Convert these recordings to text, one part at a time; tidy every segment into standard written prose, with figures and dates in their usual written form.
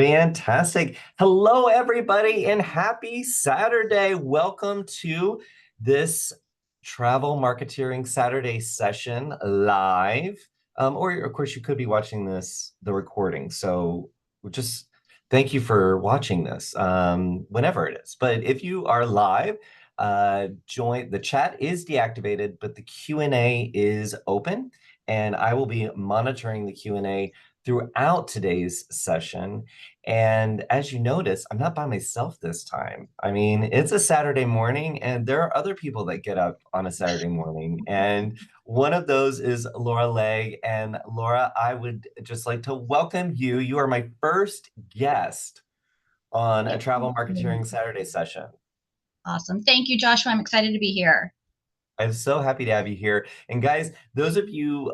Fantastic. Hello, everybody, and happy Saturday. Welcome to this Travel Marketeering Saturday session live. Or, of course, you could be watching the recording. So just thank you for watching this whenever it is. But if you are live, join. The chat is deactivated, but the Q&A is open, and I will be monitoring the Q&A throughout today's session. And as you notice, I'm not by myself this time. I mean, it's a Saturday morning, and there are other people that get up on a Saturday morning. And one of those is Laura Legg. And Laura, I would just like to welcome you. You are my first guest on a Thank Travel you. Marketeering Saturday session. Awesome. Thank you, Joshua. I'm excited to be here. I'm so happy to have you here. And guys, those of you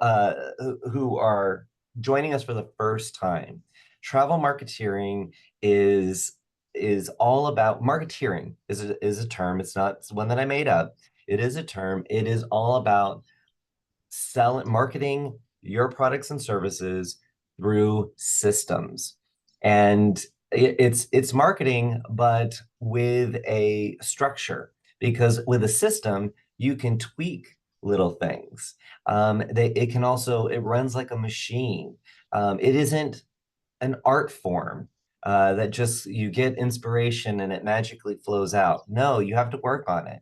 who are joining us for the first time, travel marketeering is is all about marketeering is a term. It's one that I made up. It is a term. It is all about marketing your products and services through systems. And it's marketing, but with a structure, because with a system, you can tweak little things. It runs like a machine. It isn't an art form that just you get inspiration and it magically flows out. No, you have to work on it.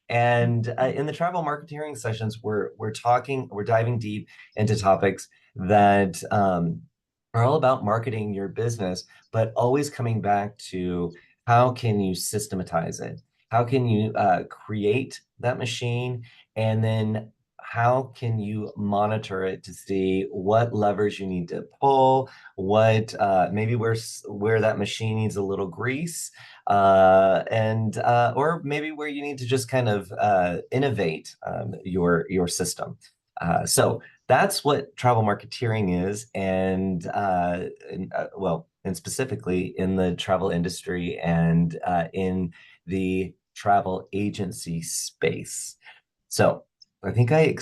And in the travel marketing sessions, we're diving deep into topics that are all about marketing your business, but always coming back to how can you systematize it? How can you create that machine? And then how can you monitor it to see what levers you need to pull, what maybe where that machine needs a little grease, and or maybe where you need to just kind of innovate your system. So that's what travel marketeering is, and specifically in the travel industry and in the travel agency space. So I think I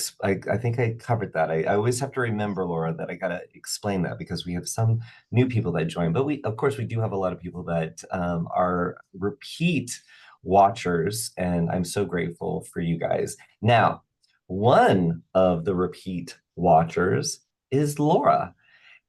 covered that. I always have to remember, Laura, that I gotta explain that because we have some new people that join, but we of course we do have a lot of people that are repeat watchers, and I'm so grateful for you guys. Now, one of the repeat watchers is Laura.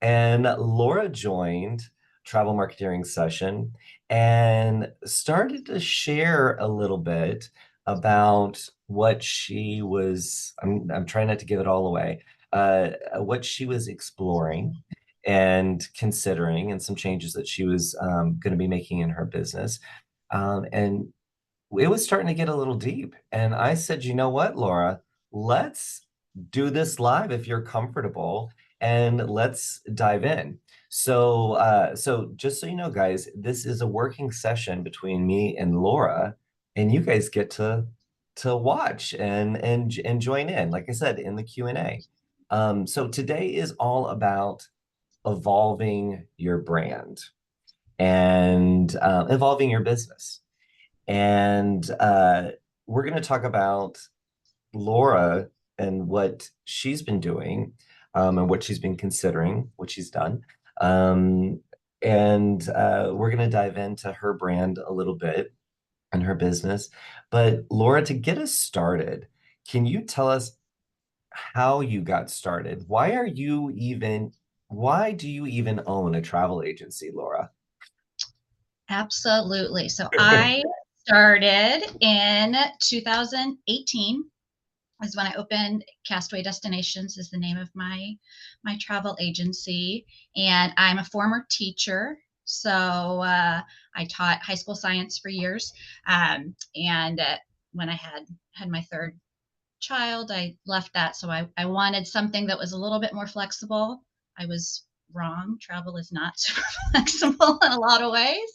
And Laura joined Travel Marketing Session and started to share a little bit about what she was, I'm trying not to give it all away, what she was exploring and considering, and some changes that she was going to be making in her business. And it was starting to get a little deep. And I said, you know what, Laura, let's do this live if you're comfortable, and let's dive in. So just so you know, guys, this is a working session between me and Laura, and you guys get to watch and join in, like I said, in the Q&A. So today is all about evolving your brand and evolving your business. And we're going to talk about Laura and what she's been doing, and what she's been considering, what she's done. Um, and we're going to dive into her brand a little bit and her business. But Laura, to get us started, can you tell us how you got started? Why do you even own a travel agency, Laura? Absolutely. So I started in 2018 is when I opened Castaway Destinations is the name of my travel agency, and I'm a former teacher. So I taught high school science for years, and when I had my third child, I left that. So I wanted something that was a little bit more flexible. I was wrong. Travel is not super flexible in a lot of ways,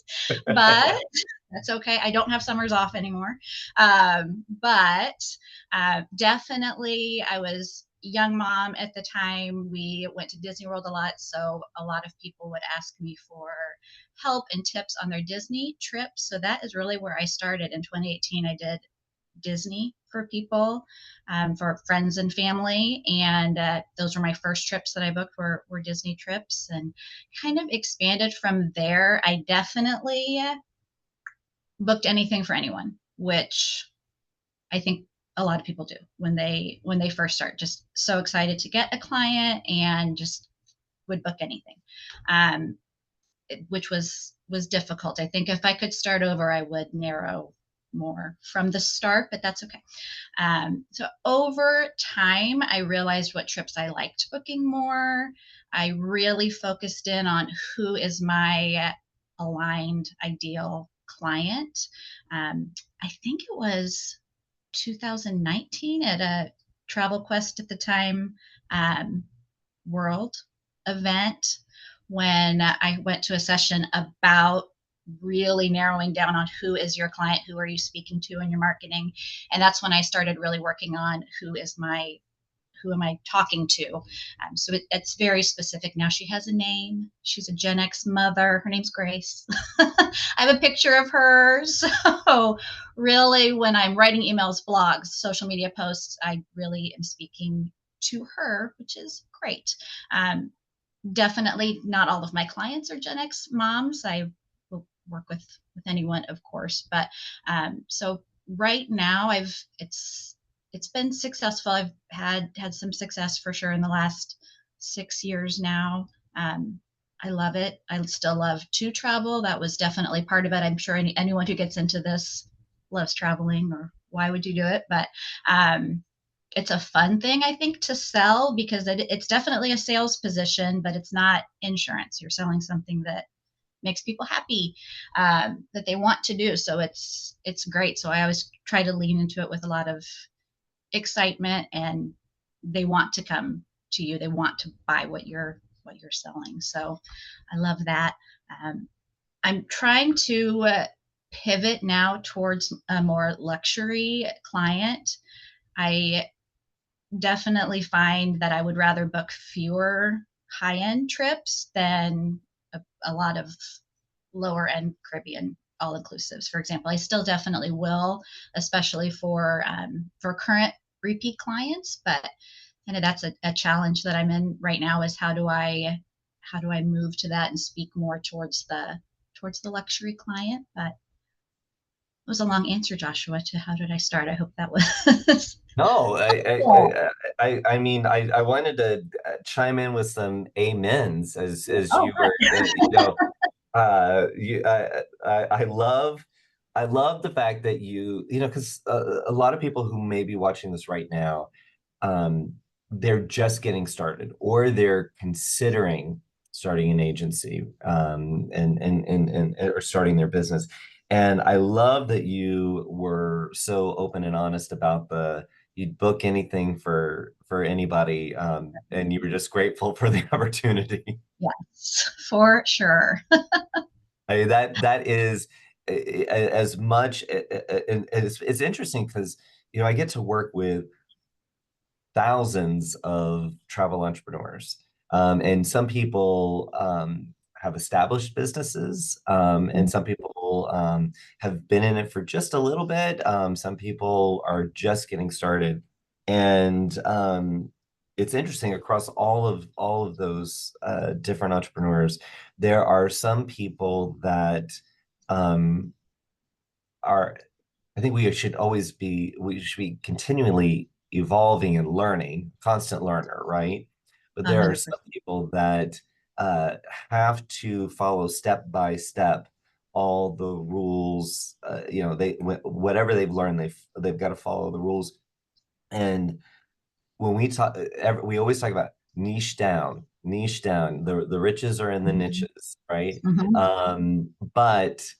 but that's okay. I don't have summers off anymore. But definitely, I was young mom at the time. We went to Disney World a lot, so a lot of people would ask me for help and tips on their Disney trips. So that is really where I started in 2018. I did Disney for people, for friends and family. And those were my first trips that I booked were Disney trips, and kind of expanded from there. I definitely booked anything for anyone, which I think a lot of people do when they first start. Just so excited to get a client and just would book anything, um, which was difficult. I think if I could start over, I would narrow more from the start, but that's okay. So over time, I realized what trips I liked booking more. I really focused in on who is my aligned ideal client. I think it was 2019 at a Travel Quest at the time, um, World event, when I went to a session about really narrowing down on who is your client, who are you speaking to in your marketing. And that's when I started really working on who am I talking to? So it's very specific now. She has a name. She's a Gen X mother. Her name's Grace. I have a picture of her. So really, when I'm writing emails, blogs, social media posts, I really am speaking to her, which is great. Um, Definitely not all of my clients are Gen X moms. I will work with anyone, of course, but so right now it's been successful. I've had some success for sure in the last 6 years now. I love it. I still love to travel. That was definitely part of it. I'm sure anyone who gets into this loves traveling, or why would you do it? But um, it's a fun thing, I think, to sell, because it's definitely a sales position, but it's not insurance. You're selling something that makes people happy, that they want to do. So it's great. So I always try to lean into it with a lot of excitement, and they want to come to you. They want to buy what you're selling. So I love that. Um, I'm trying to pivot now towards a more luxury client. I definitely find that I would rather book fewer high end trips than a lot of lower end Caribbean all inclusives. For example, I still definitely will, especially for current repeat clients. But kind of that's a challenge that I'm in right now, is how do I move to that and speak more towards the luxury client. But it was a long answer, Joshua, to how did I start. I hope that was No, yeah. I mean, I wanted to chime in with some amens as Oh, you were, I love the fact that because a lot of people who may be watching this right now, um, they're just getting started or they're considering starting an agency, and or starting their business. And I love that you were so open and honest about you'd book anything for anybody, and you were just grateful for the opportunity. yes, for sure. That is as much, and it's interesting because I get to work with thousands of travel entrepreneurs. And some people have established businesses, and some people have been in it for just a little bit. Some people are just getting started. And it's interesting across all of those different entrepreneurs, there are some people that um, are I think we should be continually evolving and learning, constant learner, right? But A there are hundred some percent. people that uh, have to follow step by step all the rules. Whatever they've learned, they've got to follow the rules. And when we talk, we always talk about niche down, niche down. The riches are in the Mhm. niches, right? Mhm. But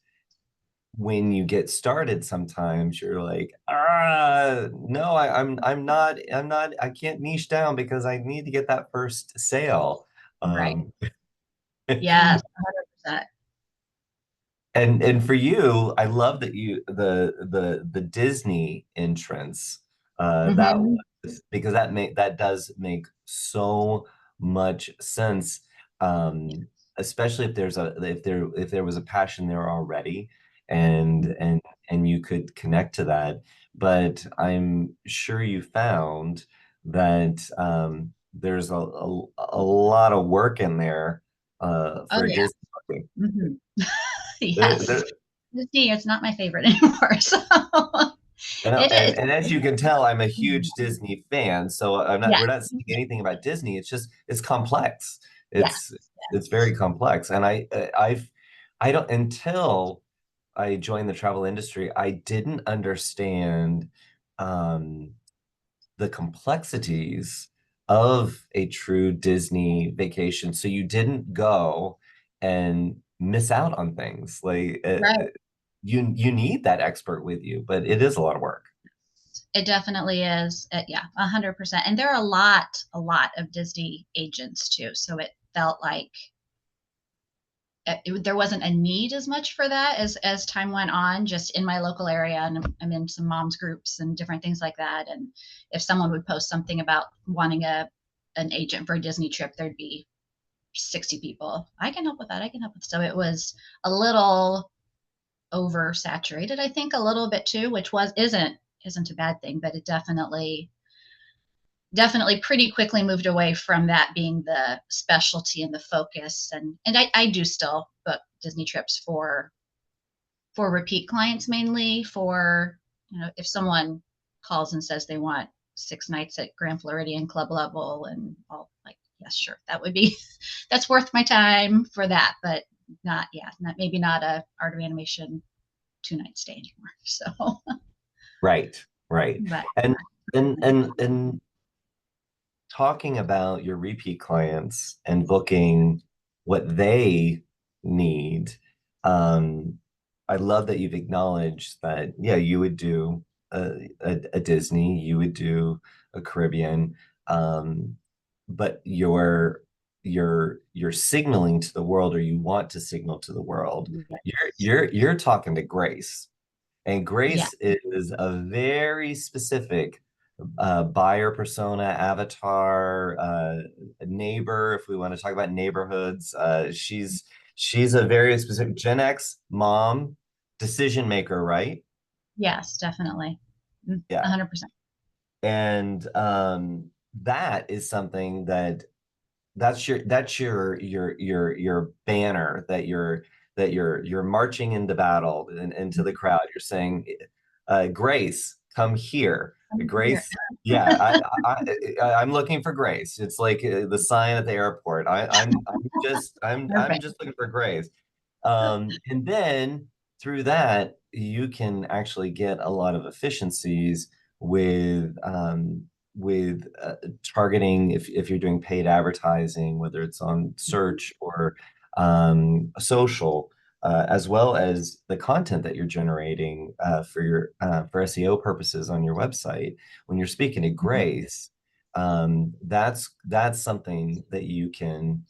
when you get started, sometimes you're like, no, I'm not, I can't niche down because I need to get that first sale. Right. Um, Yes, 100%. and for you, I love that the Disney entrance, that Mhm. was because that does make so much sense. Especially if there was a passion there already, and Mhm. and and you could connect to that. but I'm sure you found that there's a lot of work in there Oh for a yeah. Disney party. Mhm. There, Yes. there, Disney is not my favorite anymore. So I know, it is. and as you can tell, I'm a huge Disney fan. So I'm not. Yes. We're not saying anything about Disney. It's just it's complex. Yes. It's very complex, and I don't until I joined the travel industry, I didn't understand um, the complexities of a true Disney vacation. So you didn't go and miss out on things. Like Right. you need that expert with you, but it is a lot of work. It definitely is. Yeah, 100%. And there are a lot of Disney agents too. So it felt like there wasn't a need as much for that as time went on, just in my local area. And I'm in some moms groups and different things like that. And if someone would post something about wanting an agent for a Disney trip, there'd be 60 people. I can help with that. I can help with. So it was a little oversaturated, I think, a little bit too, which was isn't a bad thing, but it definitely pretty quickly moved away from that being the specialty and the focus. And I do still book Disney trips for repeat clients, mainly for, if someone calls and says they want 6 nights at Grand Floridian club level, and I'll like, yes, sure, that would be that's worth my time for that, but not, yeah, not, maybe not a art of animation 2 night stay anymore. So Right, right. but And and talking about your repeat clients and booking what they need, um, I love that you've acknowledged that, yeah, you would do a Disney, you would do a Caribbean, um, but you're signaling to the world, or you want to signal to the world. You're talking to Grace, and yeah, Grace is a very specific buyer persona, avatar, neighbor. If we want to talk about neighborhoods, she's a very specific Gen X mom, decision maker, right? yes, definitely. Yeah, 100%. and that is something that that's your banner that you're marching into battle and into the crowd. You're saying, Grace, come here. I'm here. Grace, yeah, I'm looking for Grace. It's like the sign at the airport. I'm Perfect. just looking for Grace. And then through that, you can actually get a lot of efficiencies with targeting if you're doing paid advertising, whether it's on search or social, as well as the content that you're generating for SEO purposes on your website. When you're speaking to Grace, that's something that you can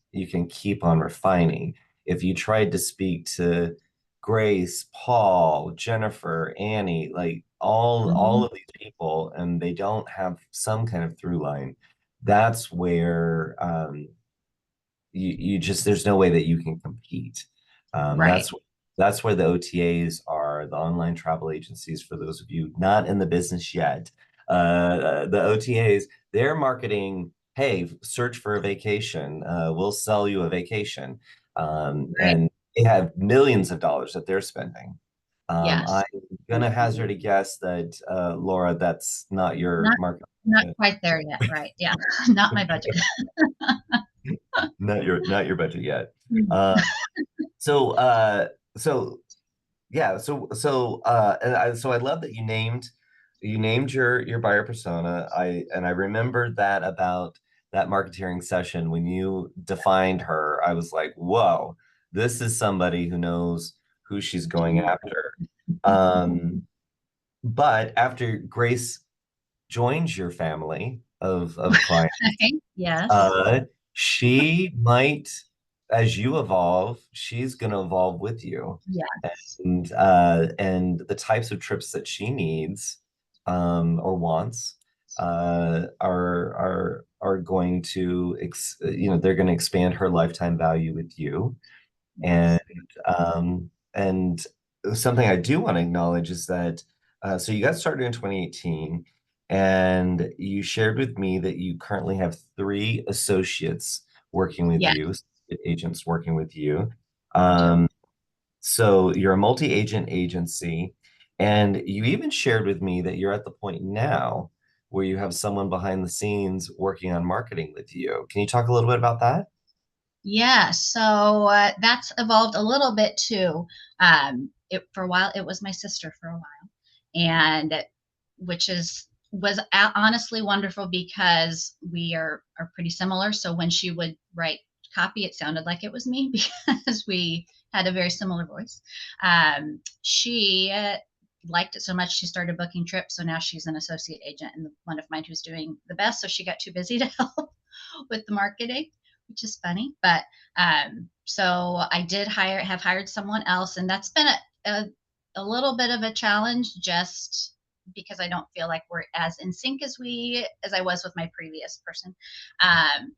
keep on refining. If you tried to speak to Grace, Paul, Jennifer, Annie, like all Mhm. of these people, and they don't have some kind of through line, that's where you just there's no way that you can compete. Um, Right. that's that's where the OTAs are, the online travel agencies, for those of you not in the business yet. The OTAs, they're marketing, hey, search for a vacation. We'll sell you a vacation. Right. And they have millions of dollars that they're spending. I'm Yes. gonna hazard a guess that Laura, that's not your Not market, not quite there yet. Right. Yeah. Not my budget. not your budget yet. Mm. Uh, so uh, so yeah, so I love that you named your buyer persona. I remembered that about that marketeering session when you defined her. I was like, whoa, this is somebody who knows who she's going after. Um, but after Grace joins your family of clients, Okay. Yes. uh, she might, as you evolve, she's going to evolve with you, Yes. and the types of trips that she needs or wants are going to they're going to expand her lifetime value with you, and Yes. and something I do want to acknowledge is that So you got started in 2018, and you shared with me that you currently have three associates working with Yes, you, agents working with you. I do. Um, so you're a multi-agent agency, and you even shared with me that you're at the point now where you have someone behind the scenes working on marketing with you. Can you talk a little bit about that? Yeah, so that's evolved a little bit too. For a while, it was my sister for a while, and which is was honestly wonderful because we are pretty similar. So when she would write copy, it sounded like it was me because we had a very similar voice. She liked it so much she started booking trips. So now she's an associate agent and one of mine who's doing the best. So she got too busy to help with the marketing, which is funny. But so I did have hired someone else, and that's been a little bit of a challenge just because I don't feel like we're as in sync as I was with my previous person.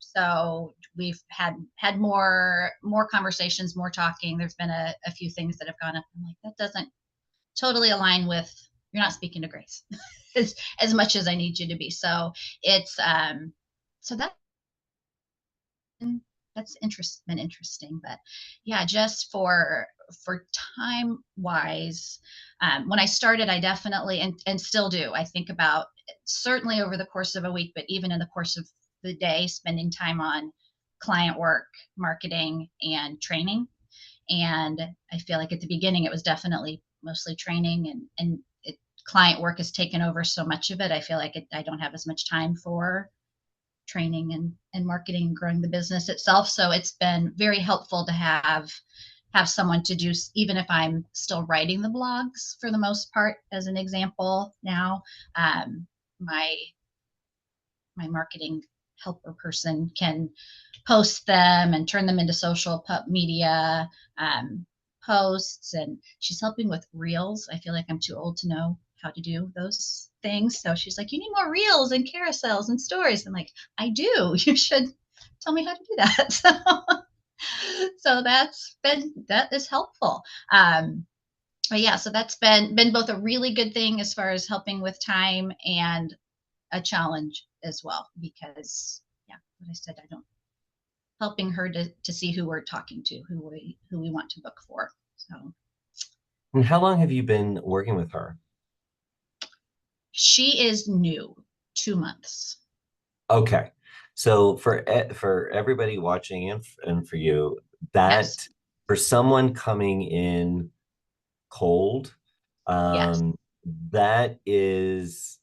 So we've had more conversations, more talking. There's been a few things that have gone up. I'm like, that doesn't totally align with, you're not speaking to Grace as much as I need you to be. So it's so been interesting. But yeah, just for time wise, when I started, I definitely and still do, I think about certainly over the course of a week, but even in the course of the day, spending time on client work, marketing, and training. And I feel like at the beginning it was definitely mostly training, and client work has taken over so much of it. I feel like I don't have as much time for training and marketing and growing the business itself. So it's been very helpful to have someone to do, even if I'm still writing the blogs for the most part. As an example, now my my marketing helper person can post them and turn them into social media um, posts, and she's helping with reels. I feel like I'm too old to know how to do those things, so she's like, you need more reels and carousels and stories. I'm like, I do. You should tell me how to do that. So that is helpful. But yeah, so that's been both a really good thing as far as helping with time, and a challenge as well, because yeah, like I said, I don't helping her to see who we're talking to, who we want to book for. So And how long have you been working with her? she is new, 2 months. Okay. So for everybody watching and for you, Yes, that for someone coming in cold, yes, um, that is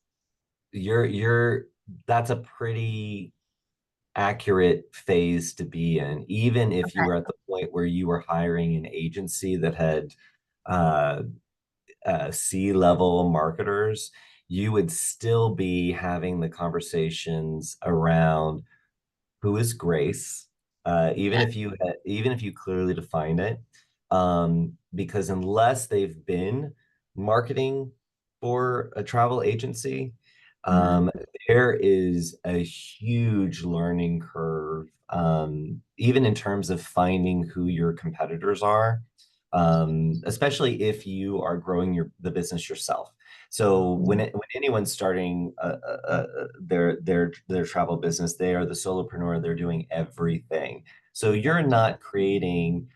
you're that's a pretty accurate phase to be in, even if you okay, were at the point where you were hiring an agency that had uh, C-level marketers, you would still be having the conversations around who is Grace, yeah, even if you clearly define it, because unless they've been marketing for a travel agency, mm-hmm. um, there is a huge learning curve, even in terms of finding who your competitors are, especially if you are growing the business yourself. So when anyone's starting their travel business, they are the solopreneur. They're doing everything. So you're not creating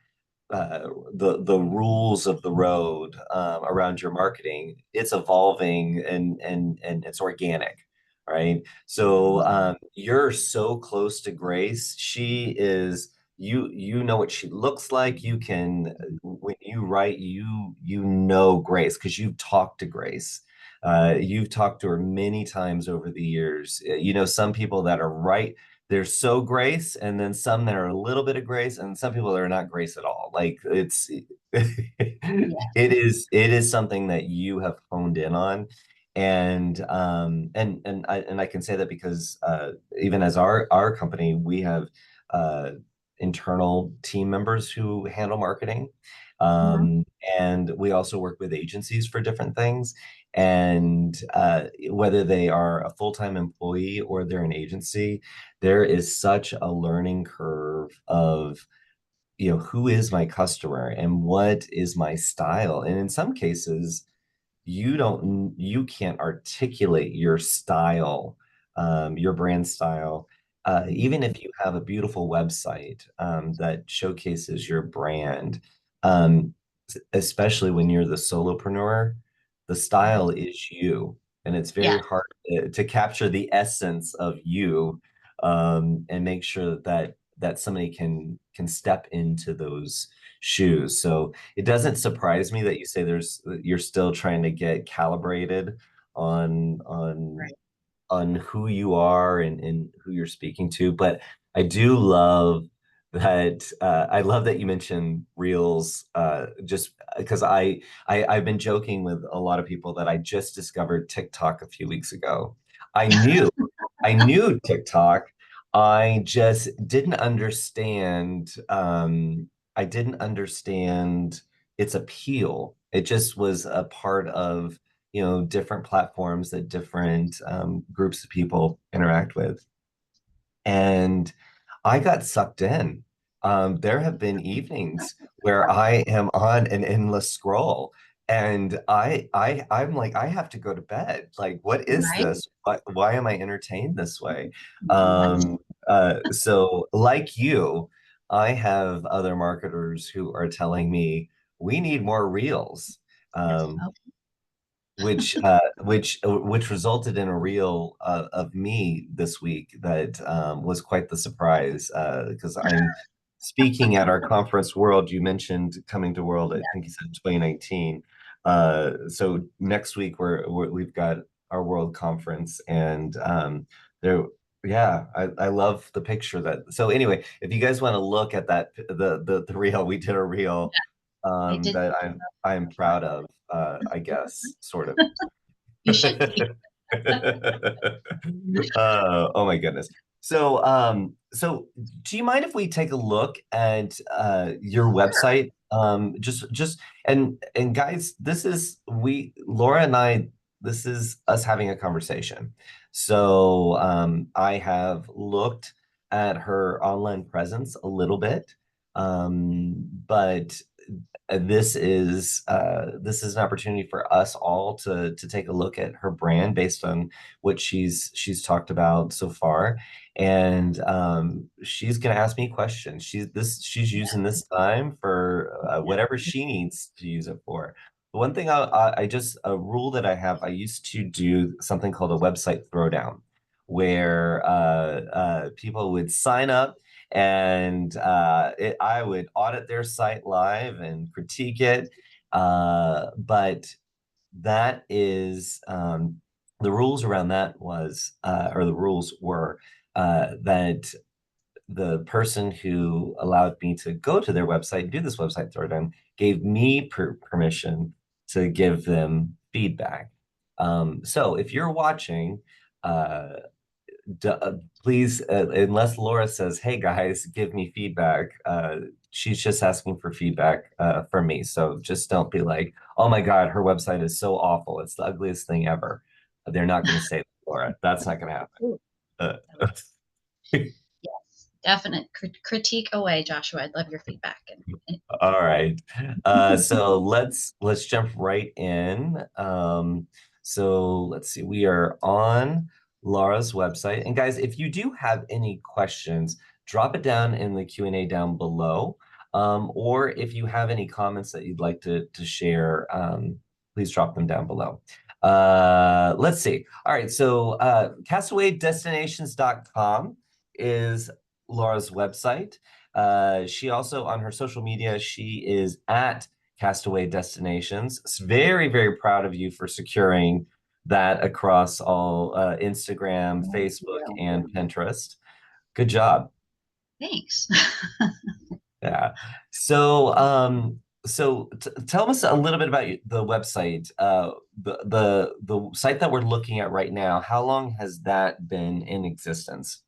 the rules of the road around your marketing. It's evolving and it's organic, right? So you're so close to Grace. She is you know what she looks like. You can when you write you know Grace because you've talked to Grace. You've talked to her many times over the years. You know, some people that are right, there's so grace, and then some that are a little bit of grace, and some people that are not grace at all. Like it's Yeah, it is something that you have honed in on. And I can say that because even as our company, we have uh internal team members who handle marketing. mm-hmm. Um, and we also work with agencies for different things. And whether they are a full-time employee or they're an agency, there is such a learning curve of, who is my customer and what is my style. And in some cases, you can't articulate your style, your brand style, even if you have a beautiful website that showcases your brand, um, especially when you're the solopreneur, the style is you, and it's very Yes, hard to capture the essence of you, and make sure that somebody can step into those shoes. So it doesn't surprise me that you say you're still trying to get calibrated on on right, on who you are and who you're speaking to. But I do love that. I love that you mentioned Reels, just because I've been joking with a lot of people that I just discovered TikTok a few weeks ago. I knew I knew TikTok. I just didn't understand. I didn't understand its appeal. It just was a part of, different platforms that different groups of people interact with. And I got sucked in. There have been evenings where I am on an endless scroll, and I'm like, I have to go to bed. Like, what is right. this? Why am I entertained this way? Yes, Um, so like you, I have other marketers who are telling me we need more reels. yes. Um, Oh, which resulted in a reel of me this week that was quite the surprise, because I'm speaking at our conference World. You mentioned coming to World, I think you said 2019. So next week we've got our World Conference, and there, yeah, I love the picture that. So anyway, if you guys want to look at that, the reel, we did a reel I did. that I'm proud of, I guess, sort of. You should be. Oh my goodness. So do you mind if we take a look at your Sure. website? Just and guys, this is Laura and I, this is us having a conversation. So I have looked at her online presence a little bit, but this is an opportunity for us all to take a look at her brand based on what she's talked about so far, and she's going to ask me questions. She's using this time for whatever she needs to use it for. The one thing I just a rule that I have, I used to do something called a website throwdown, where people would sign up, and I would audit their site live and critique it. But that is the rules around that or the rules were that the person who allowed me to go to their website and do this website throwdown gave me permission to give them feedback. So if you're watching, uh, please, unless Laura says, "Hey guys, give me feedback," she's just asking for feedback from me. So just don't be like, "Oh my God, her website is so awful. It's the ugliest thing ever." They're not going to say that, Laura. That's not going to Ooh, happen. yes, definite critique away, Joshua. I'd love your feedback. All right. So let's jump right in. So let's see. We are on Laura's website. And guys, if you do have any questions, drop it down in the Q&A down below. Or if you have any comments that you'd like to share, please drop them down below. Let's see. All right. So castawaydestinations.com is Laura's website. She also, on her social media, she is at Castaway Destinations. Very, very proud of you for securing that across all Instagram, Thank Facebook, you. and Pinterest. Good job. Thanks. Yeah. So tell us a little bit about the website. The site that we're looking at right now, how long has that been in existence?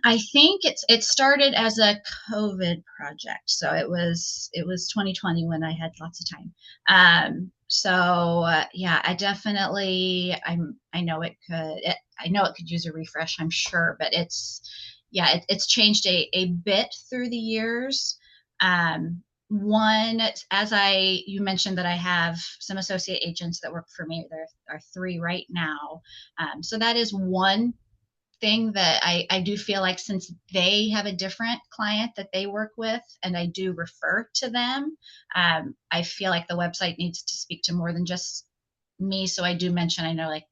I think it started as a COVID project, so it was 2020 when I had lots of time. Yeah, I know I know it could use a refresh, I'm sure, but it's changed a bit through the years. one, you mentioned that I have some associate agents that work for me. There are three right now. So that is one thing that I do feel like, since they have a different client that they work with and I do refer to them, I feel like the website needs to speak to more than just me. So I do mention, I know, like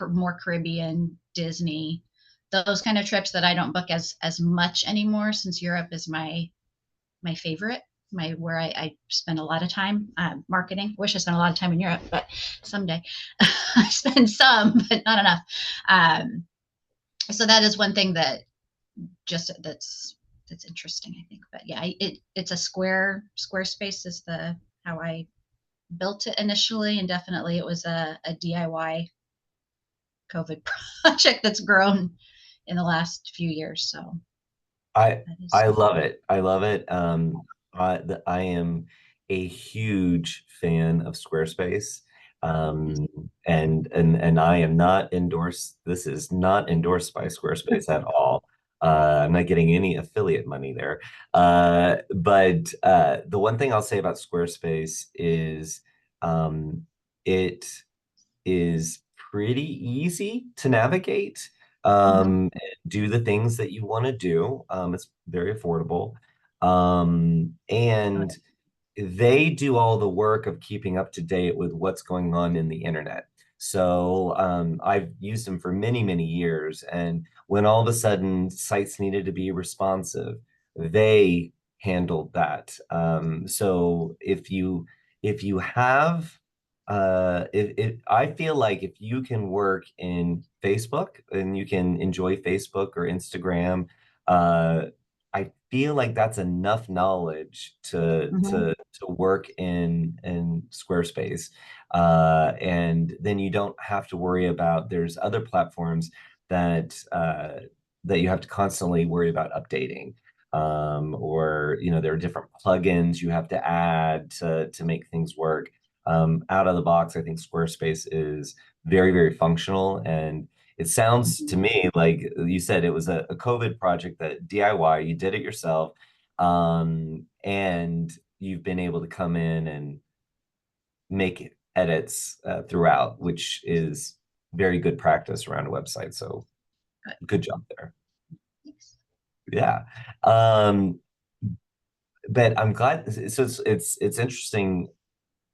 more Caribbean, Disney, those kind of trips that I don't book as much anymore, since Europe is my favorite, my where I spend a lot of time marketing. Wish I spent a lot of time in Europe, but someday. I spend some, but not enough. Um, so that is one thing that just that's interesting, I think. But yeah, it's a Squarespace is the how I built it initially, and definitely it was a DIY COVID project that's grown in the last few years. So I that is. I love it. I love it. I am a huge fan of Squarespace. And I am not endorsed. This is not endorsed by Squarespace at all. I'm not getting any affiliate money there. But the one thing I'll say about Squarespace is it is pretty easy to navigate, Mhm. do the things that you want to do. It's very affordable. And they do all the work of keeping up to date with what's going on in the internet. So I've used them for many, many years. And when all of a sudden sites needed to be responsive, they handled that. So if you have I feel like if you can work in Facebook and you can enjoy Facebook or Instagram, uh, I feel like that's enough knowledge to Mhm. to to work in Squarespace, and then you don't have to worry about there's other platforms that you have to constantly worry about updating, or there are different plugins you have to add to make things work. Out of the box, I think Squarespace is very, very functional. And it sounds to Mhm. me like you said it was a COVID project, that DIY, you did it yourself. And you've been able to come in and make edits throughout, which is very good practice around a website. So Good. good job there. Thanks. Yeah. Um, but I'm glad. So it's interesting.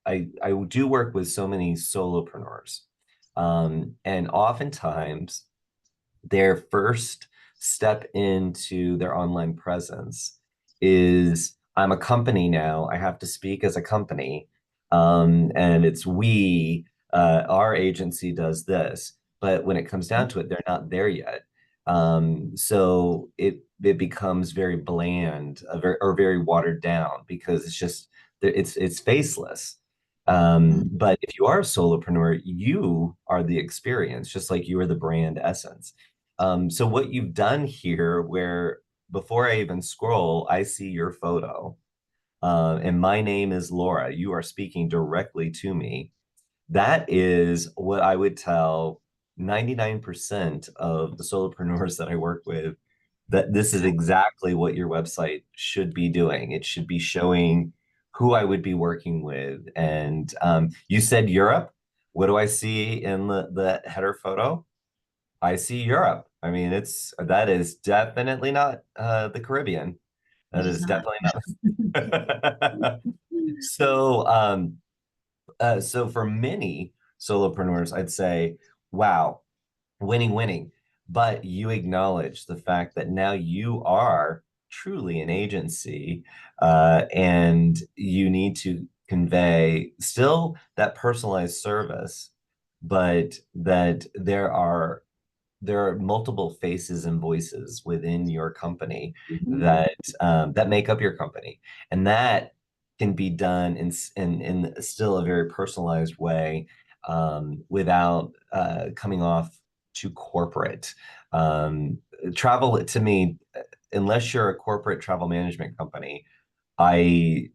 I do work with so many solopreneurs. And oftentimes their first step into their online presence is, I'm a company now. I have to speak as a company. And it's our agency does this. But when it comes down to it, they're not there yet. So it becomes very bland, or very watered down, because it's faceless. Mhm. But if you are a solopreneur, you are the experience, just like you are the brand essence. So what you've done here, where before I even scroll, I see your photo, and my name is Laura. You are speaking directly to me. That is what I would tell 99% of the solopreneurs that I work with, that this is exactly what your website should be doing. It should be showing who I would be working with. And you said Europe. What do I see in the header photo? I see Europe. I mean, that is definitely not the Caribbean. It That is is not. definitely not. So, so for many solopreneurs, I'd say, wow, winning, winning. But you acknowledge the fact that now you are truly an agency, and you need to convey still that personalized service, but that there are multiple faces and voices within your company Mhm. that make up your company, and that can be done in still a very personalized way, without coming off too corporate. Travel to me, unless you're a corporate travel management company, I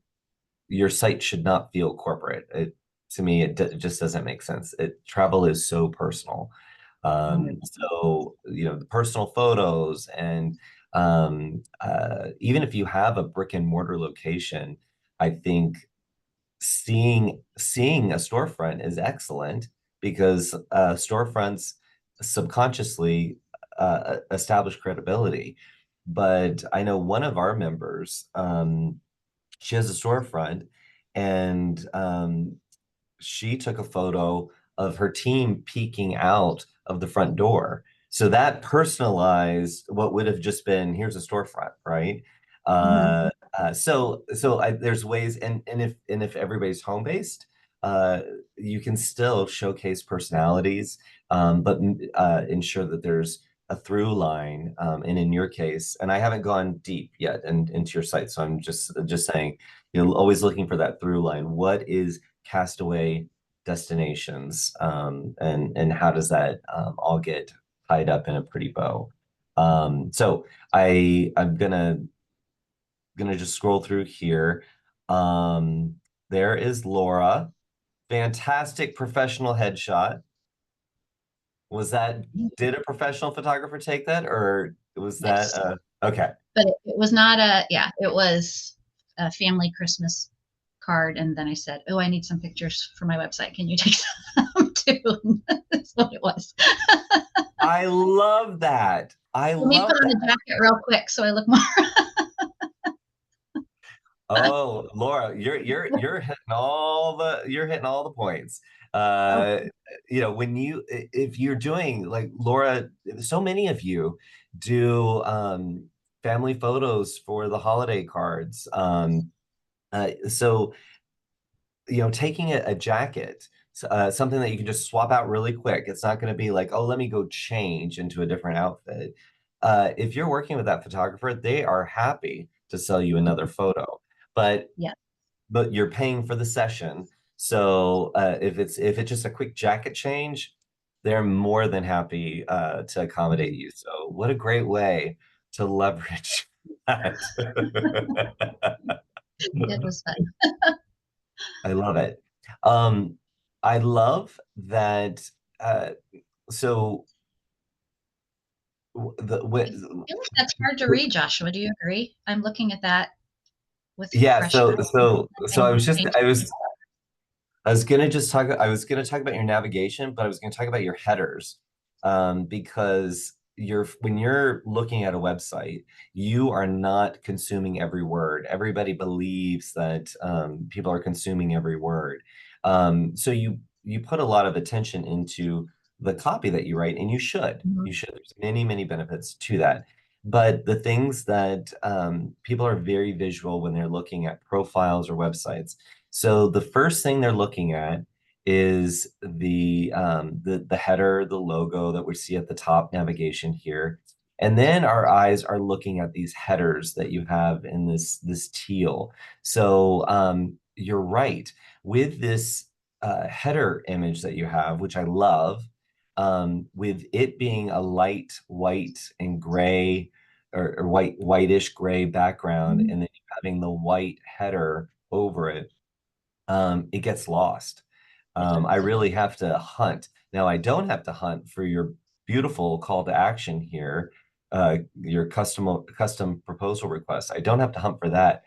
your site should not feel corporate. To me, it just doesn't make sense. Travel is so personal. Mhm. So, the personal photos and Even if you have a brick and mortar location, I think seeing a storefront is excellent because storefronts subconsciously establish credibility. But I know one of our members, she has a storefront, and she took a photo of her team peeking out of the front door. So that personalized what would have just been, here's a storefront, right? Hmm. There's ways, and if everybody's home based, you can still showcase personalities, but ensure that there's a through line. And in your case, and I haven't gone deep yet into your site, so I'm just saying, always looking for that through line. What is Castaway Destinations, and how does that all get tied up in a pretty bow? So I'm gonna just scroll through here. Um, there is Laura. Fantastic professional headshot. Was that, did a professional photographer take that, or was that Yes, okay? but it was not a, yeah, it was a family Christmas card. And then I said, oh, I need some pictures for my website. Can you take some too? That's what it was. I love that. I Let me love put on the that. jacket real quick so I look more. Oh, Laura, you're hitting all the points. Oh, Uh, when if you're doing like Laura, so many of you do family photos for the holiday cards. So taking a jacket, something that you can just swap out really quick. It's not going to be like, oh, let me go change into a different outfit. If you're working with that photographer, they are happy to sell you another photo. But yeah. but you're paying for the session. So if it's just a quick jacket change, they're more than happy to accommodate you. So what a great way to leverage that. It was fun. I love it. Um, I love that. Uh, so the I feel like that's hard to read, Joshua. Do you agree? I'm looking at that with yeah. fresh So eyes. so so And change. I was gonna talk about your navigation, but I was gonna talk about your headers, because when you're looking at a website, you are not consuming every word. Everybody believes that people are consuming every word. So you put a lot of attention into the copy that you write, and you should. Mhm. You should. There's many, many benefits to that. But the things that people are very visual when they're looking at profiles or websites. So the first thing they're looking at is the header, the logo that we see at the top navigation here. And then our eyes are looking at these headers that you have in this teal. So you're right. With this header image that you have, which I love, with it being a light white and gray, or whitish gray background, Mhm. and then having the white header over it, it gets lost. It I does. really have to hunt. Now, I don't have to hunt for your beautiful call to action here, your custom proposal request. I don't have to hunt for that.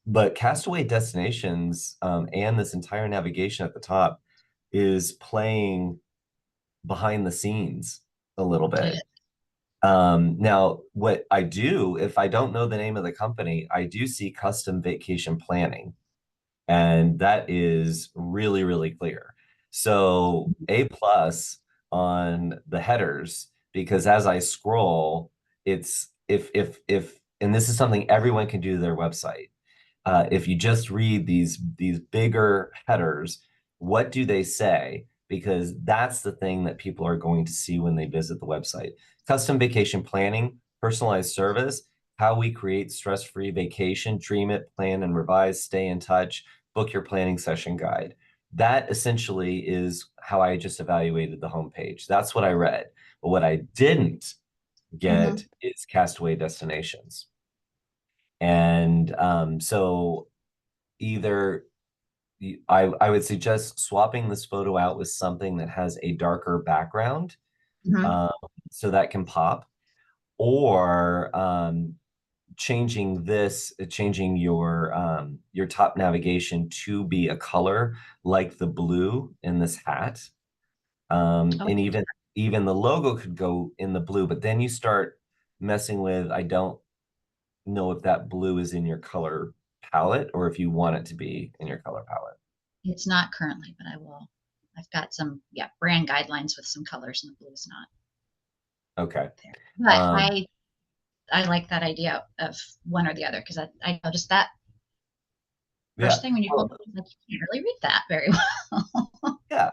But Castaway Destinations, and this entire navigation at the top is playing behind the scenes a little It is. bit. Now, what I do, if I don't know the name of the company, I do see custom vacation planning, and that is really, really clear. So A plus on the headers, because as I scroll, it's if and this is something everyone can do to their website. If you just read these bigger headers, what do they say? Because that's the thing that people are going to see when they visit the website. Custom vacation planning, personalized service, how we create stress-free vacation, dream it, plan and revise, stay in touch, book your planning session guide. That essentially is how I just evaluated the homepage. That's what I read. But what I didn't Mhm. get is Castaway Destinations. And so either I would suggest swapping this photo out with something that has a darker background, Mhm. um, so that can pop, or changing your top navigation to be a color like the blue in this hat. Oh, And even the logo could go in the blue, but then you start messing with, I don't know if that blue is in your color palette or if you want it to be in your color palette. it's not currently, but I will. I've got some, yeah, brand guidelines with some colors, and the blue is not Okay. there. But Um, I like that idea of one or the other because I noticed that first yeah. thing when you told Well, me, like, you can't really read that very well. yeah.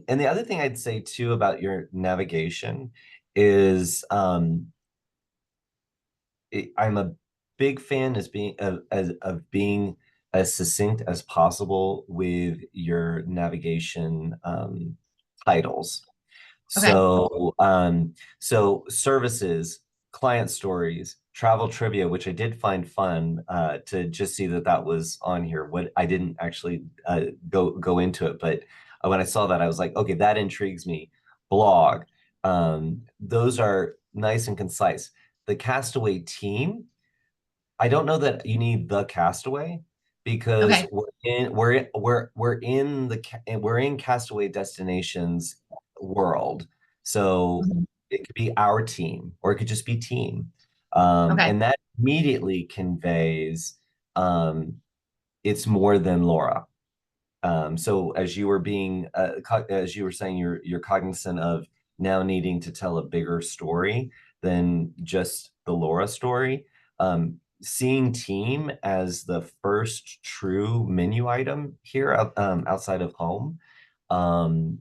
And the other thing I'd say too about your navigation is I'm a big fan of being as succinct as possible with your navigation titles. Okay. So services, client stories, travel trivia, which I did find fun to just see that that was on here. What I didn't actually go into it, but when I saw that, I was like, okay, that intrigues me. Blog, those are nice and concise. The Castaway team, I don't know that you need the Castaway because Okay. we're in Castaway Destinations world. So Mhm. it could be our team or it could just be team. Okay. And that immediately conveys it's more than Laura. So as you were as you were saying, you're cognizant of now needing to tell a bigger story than just the Laura story. Seeing team as the first true menu item here outside of home, um,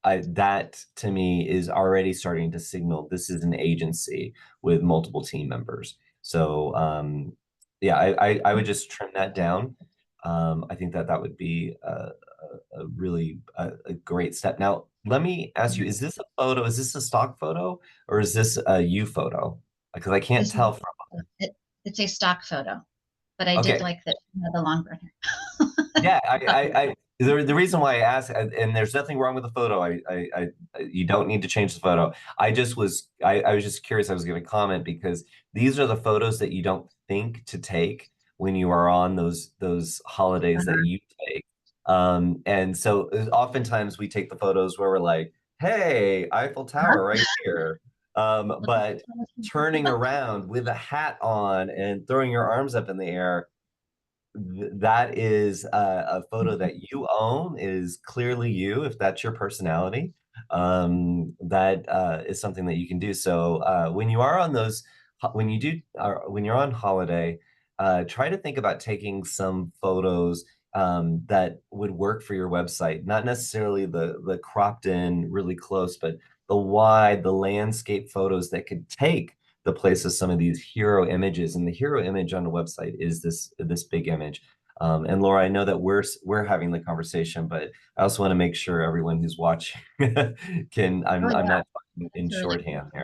that to me is already starting to signal this is an agency with multiple team members. So yeah, I would just trim that down. I think that that would be a really a great step. Now, let me ask you, is this a photo? Is this a stock photo or is this a you photo? Because I can't This is tell from. it, it's a stock photo, but I did Okay, like that she had the long brown yeah, hair. the reason why I asked, and there's nothing wrong with the photo. You don't need to change the photo. I was just curious. I was going to comment because these are the photos that you don't think to take when you are on those holidays that Uh-huh. you take. And so oftentimes we take the photos where we're like, "Hey, Eiffel Tower Uh-huh. right here," but turning around with a hat on and throwing your arms up in the air, that is a photo that you own, is clearly you, if that's your personality. That is something that you can do. So when you are on those, when you're on holiday, try to think about taking some photos that would work for your website. Not necessarily the cropped in really close, but the landscape photos that could take the place of some of these hero images. And the hero image on the website is this big image. And Laura, I know that we're having the conversation, but I also want to make sure everyone who's watching can. Oh I'm yeah, not talking in it's really shorthand cool.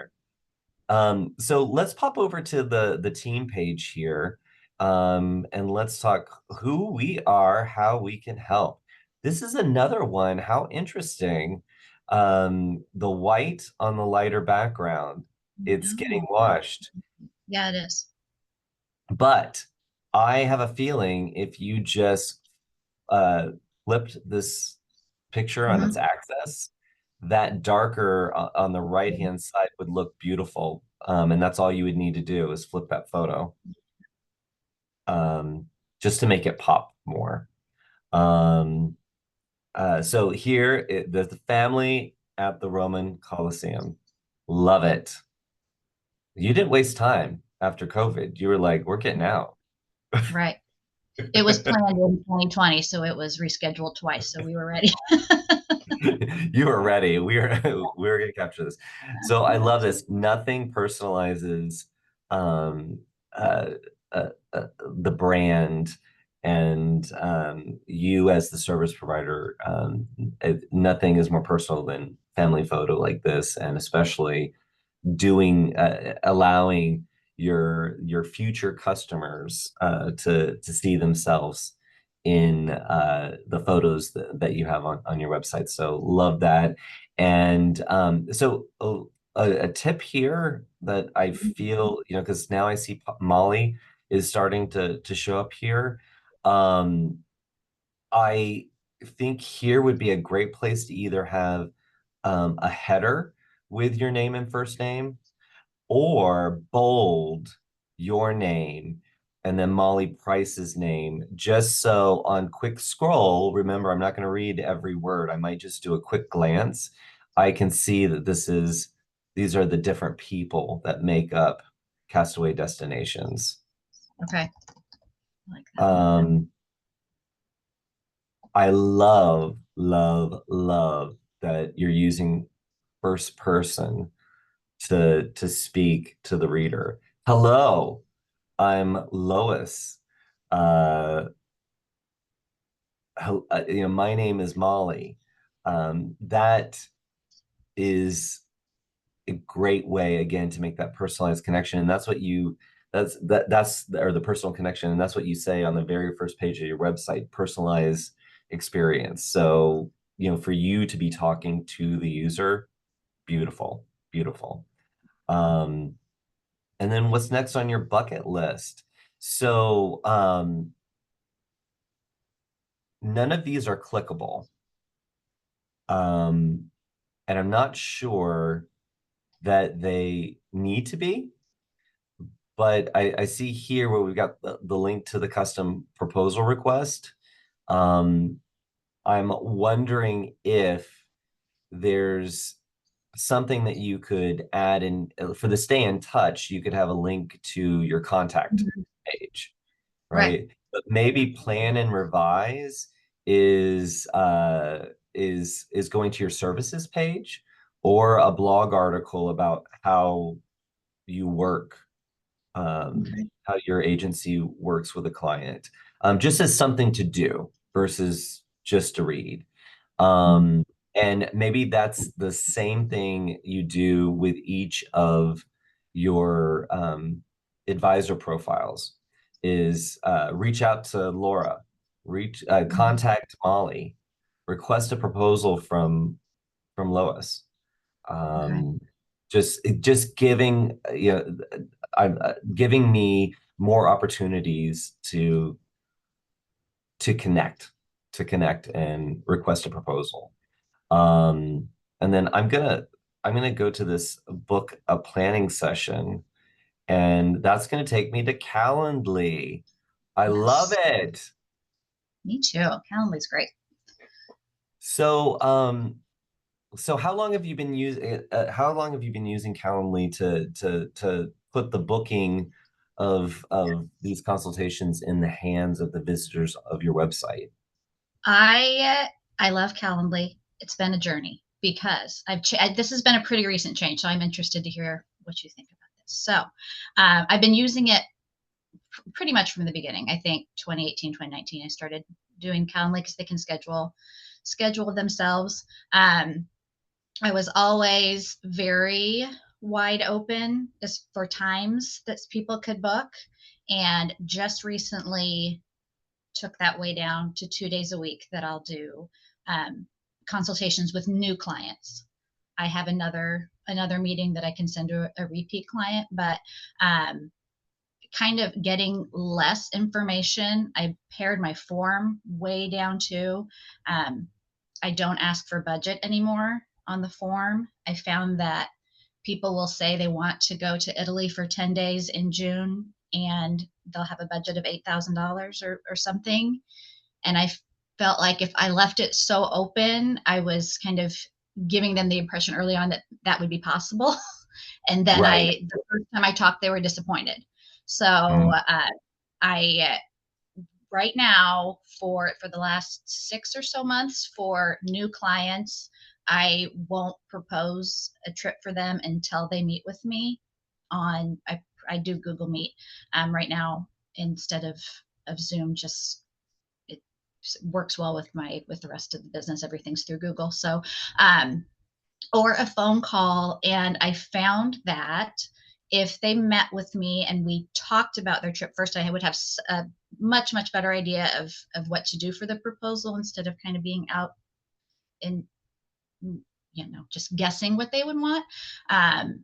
here. So let's pop over to the team page here, and let's talk who we are, how we can help. This is another one. How interesting. The white on the lighter background. It's getting No. washed. Yeah, it is. But I have a feeling if you just uh, flipped this picture on its Hmm. axis, that darker on the right-hand side would look beautiful. And that's all you would need to do is flip that photo just to make it pop more. Um, so here, the family at the Roman Colosseum. Love it. You didn't waste time after COVID. You were like, we're getting out. Right. It was planned in 2020, so it was rescheduled twice, so we were ready. You were ready. We were going to capture this. So I love this. Nothing personalizes um, uh, the brand and you as the service provider. Nothing is more personal than family photo like this, and especially allowing your future customers to see themselves in the photos that you have on your website. So love that. And a tip here that I feel, because now I see Molly is starting to show up here. Um, I think here would be a great place to either have a header with your name and first name, or bold your name and then Molly Price's name, just so on quick scroll, remember, I'm not going to read every word. I might just do a quick glance. I can see that these are the different people that make up Castaway Destinations. Okay. I like that one. Um, I love, love, love that you're using first person to speak to the reader. Hello, I'm Lois. Uh, my name is Molly. That is a great way again to make that personalized connection, and that's or the personal connection, and that's what you say on the very first page of your website, personalized experience. So, for you to be talking to the user, beautiful, beautiful. Um, and then what's next on your bucket list? So, none of these are clickable. Um, and I'm not sure that they need to be, but I see here where we've got the link to the custom proposal request. Um, I'm wondering if there's something that you could add in for the stay in touch, you could have a link to your contact Mhm. page, Right. right? But maybe plan and revise is is going to your services page, or a blog article about how you work, Okay. how your agency works with a client, just as something to do versus just to read. Mhm. Um, and maybe that's the same thing you do with each of your advisor profiles is reach out to Laura, Mhm. contact Molly, request a proposal from Lois. Okay. Um, just giving giving me more opportunities to connect to connect and request a proposal. Um, and then I'm gonna go to this book a planning session, and that's gonna take me to Calendly. I love Yes. it. Me too. Calendly's great. So, so how long have you been using Calendly to put the booking of these consultations in the hands of the visitors of your website? I love Calendly. It's been a journey because this has been a pretty recent change, so I'm interested to hear what you think about this. So, I've been using it pretty much from the beginning. I think 2018, 2019, I started doing Calendly because they can schedule themselves. I was always very wide open as for times that people could book, and just recently took that way down to 2 days a week that I'll do um, consultations with new clients. I have another meeting that I can send to a repeat client, but um, kind of getting less information. I pared my form way down too. Um, I don't ask for budget anymore on the form. I found that people will say they want to go to Italy for 10 days in June and they'll have a budget of $8,000 or something. And I felt like if I left it so open, I was kind of giving them the impression early on that that would be possible. And then Right. the first time I talked, they were disappointed. So Mm. I right now for the last 6 or so months for new clients, I won't propose a trip for them until they meet with me on I do Google Meet right now instead of Zoom. Just it works well with the rest of the business. Everything's through Google. So um, or a phone call. And I found that if they met with me and we talked about their trip first, I would have a much better idea of what to do for the proposal instead of kind of being out in just guessing what they would want. Um,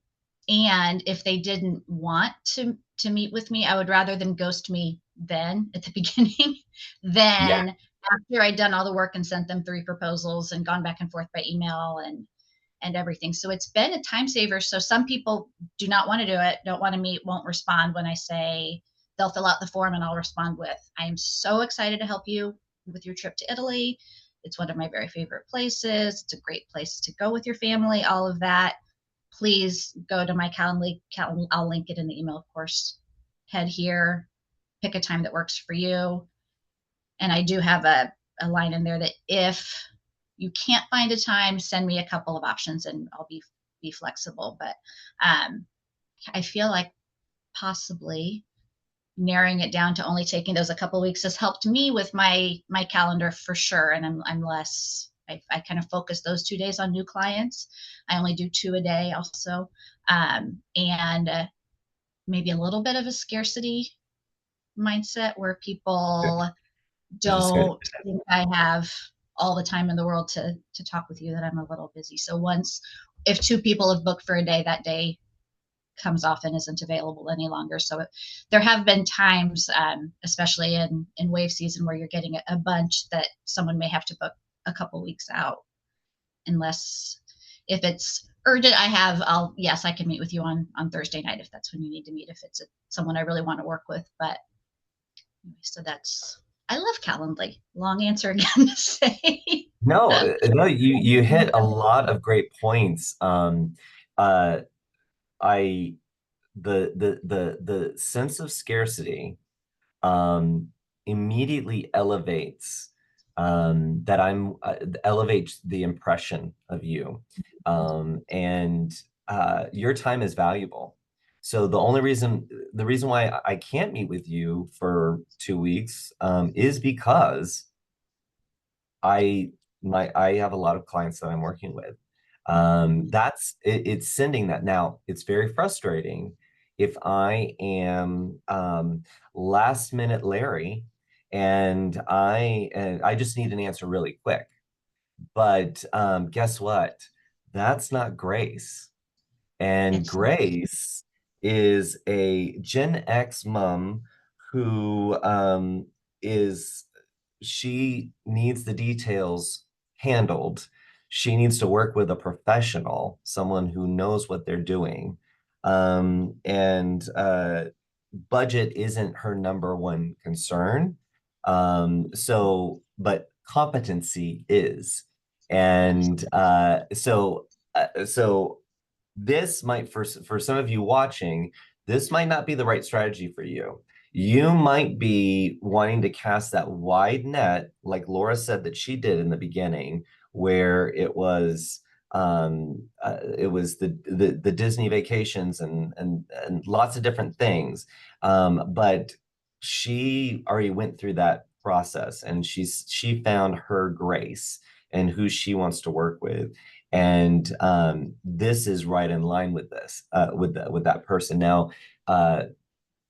and if they didn't want to meet with me, I would rather them ghost me then at the beginning Yeah. than after I'd done all the work and sent them 3 proposals and gone back and forth by email and everything. So it's been a time saver. So some people do not want to do it, don't want to meet, won't respond when I say they'll fill out the form and I'll respond with, I am so excited to help you with your trip to Italy. It's one of my very favorite places. It's a great place to go with your family, all of that. Please go to my Calendly. I'll link it in the email, of course. Head here, pick a time that works for you. And I do have a line in there that if you can't find a time, send me a couple of options and I'll be flexible. But I feel like possibly narrowing it down to only taking those a couple of weeks has helped me with my calendar for sure. And I'm less. I kind of focus those 2 days on new clients. I only do 2 a day also, and maybe a little bit of a scarcity mindset where I people was just gonna, don't think I have all the time in the world to talk with you, that I'm a little busy. So if 2 people have booked for a day, that day comes off and isn't available any longer. So there have been times, especially in wave season, where you're getting a bunch that someone may have to book a couple weeks out, unless if it's urgent. Yes, I can meet with you on Thursday night if that's when you need to meet, if it's someone I really want to work with. But anyway, so I love Calendly. Long answer again to say. no, no, you hit a lot of great points. Uh, I the sense of scarcity um, immediately elevates the impression of you, and your time is valuable. So the reason why I can't meet with you for 2 weeks is because I have a lot of clients that I'm working with. It's sending that. Now, it's very frustrating if I am last minute Larry and I just need an answer really quick. But guess what? That's not Grace. And It's not. Grace is a Gen X mom who is she needs the details handled. She needs to work with a professional, someone who knows what they're doing. And budget isn't her number one concern. But competency is. And so this might for some of you watching, this might not be the right strategy for you. You might be wanting to cast that wide net, like Laura said that she did in the beginning, where it was the Disney vacations and lots of different things. But she already went through that process and she found her grace and who she wants to work with. And this is right in line with this, with that person. Now,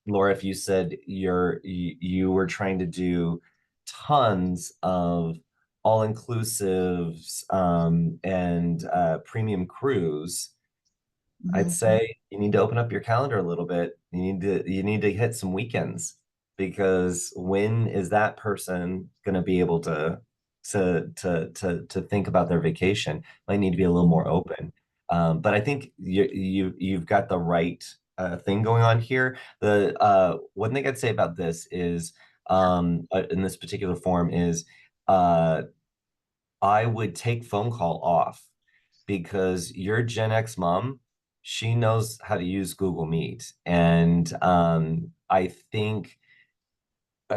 Laura, if you said you were trying to do tons of all inclusives and premium cruise, I'd Mhm. say you need to open up your calendar a little bit. You need to hit some weekends because when is that person going to be able to think about their vacation? Might need to be a little more open. But I think you've got the right thing going on here. The one thing I'd say about this is in this particular form is uh, I would take phone call off because your Gen X mom, she knows how to use Google Meet. And I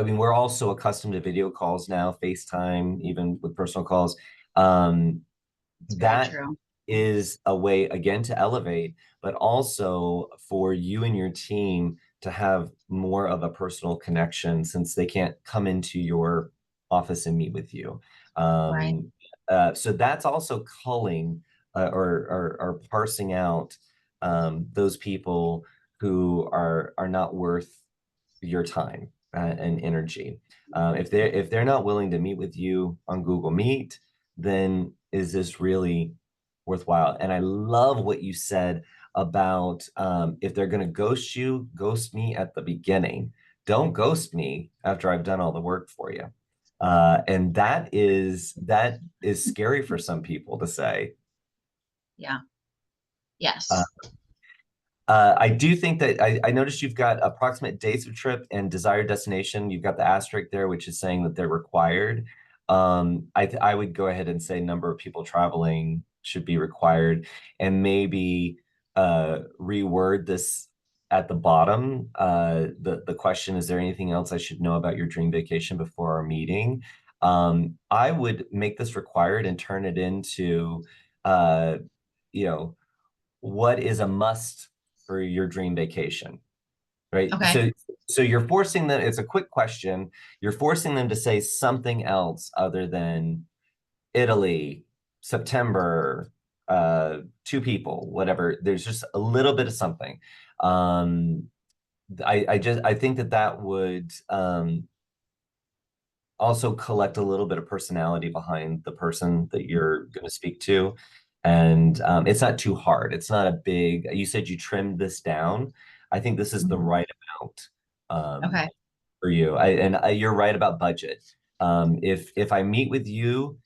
mean, we're also accustomed to video calls now, FaceTime, even with personal calls. Um, It's very that true. is a way, again, to elevate, but also for you and your team to have more of a personal connection since they can't come into your office and meet with you. Right. So that's also culling or parsing out those people who are not worth your time and energy. If they're not willing to meet with you on Google Meet, then is this really worthwhile. And I love what you said about if they're going to ghost you, ghost me at the beginning. Don't ghost me after I've done all the work for you. And that is scary for some people to say. Yeah. Uh, Yes. I do think that I noticed you've got approximate dates of trip and desired destination. You've got the asterisk there, which is saying that they're required. I would go ahead and say number of people traveling should be required, and maybe reword this at the bottom. The question, is there anything else I should know about your dream vacation before our meeting? I would make this required and turn it into uh, you know what is a must for your dream vacation, right? Okay. So you're forcing them, it's a quick question. You're forcing them to say something else other than Italy, September, two people, whatever. There's just a little bit of something. Um, I think that would also collect a little bit of personality behind the person that you're going to speak to. And it's not too hard. It's not a big, you said you trimmed this down. I think this is the Mhm. right amount Okay. for you. You're right about budget. If I meet with you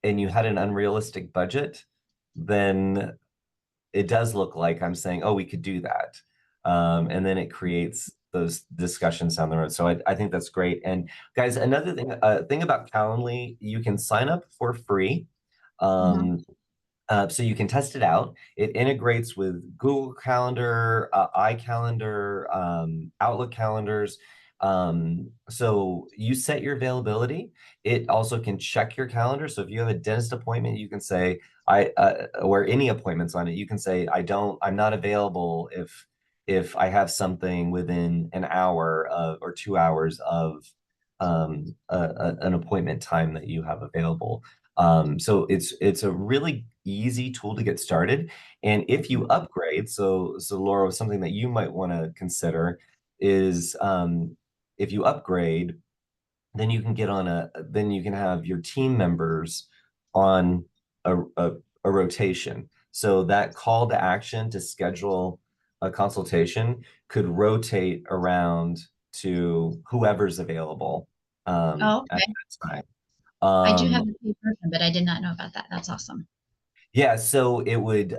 and you had an unrealistic budget, then it does look like I'm saying, oh, we could do that. And then it creates those discussions down the road. So I think that's great. And guys, another thing about Calendly, you can sign up for free. Hmm. Um, so you can test it out. It integrates with Google Calendar, iCalendar, Outlook calendars. So you set your availability. It also can check your calendar. So if you have a dentist appointment, you can say, or any appointments on it, you can say, I'm not available if I have something within an hour of or 2 hours of an appointment time that you have available. So it's a really easy tool to get started. And if you upgrade, so Laura, something that you might want to consider is if you upgrade, then you can have your team members on a rotation. So that call to action to schedule a consultation could rotate around to whoever's available Oh, at okay. that time. I do have Um, a paid version, but I did not know about that. That's awesome. Yeah, so it would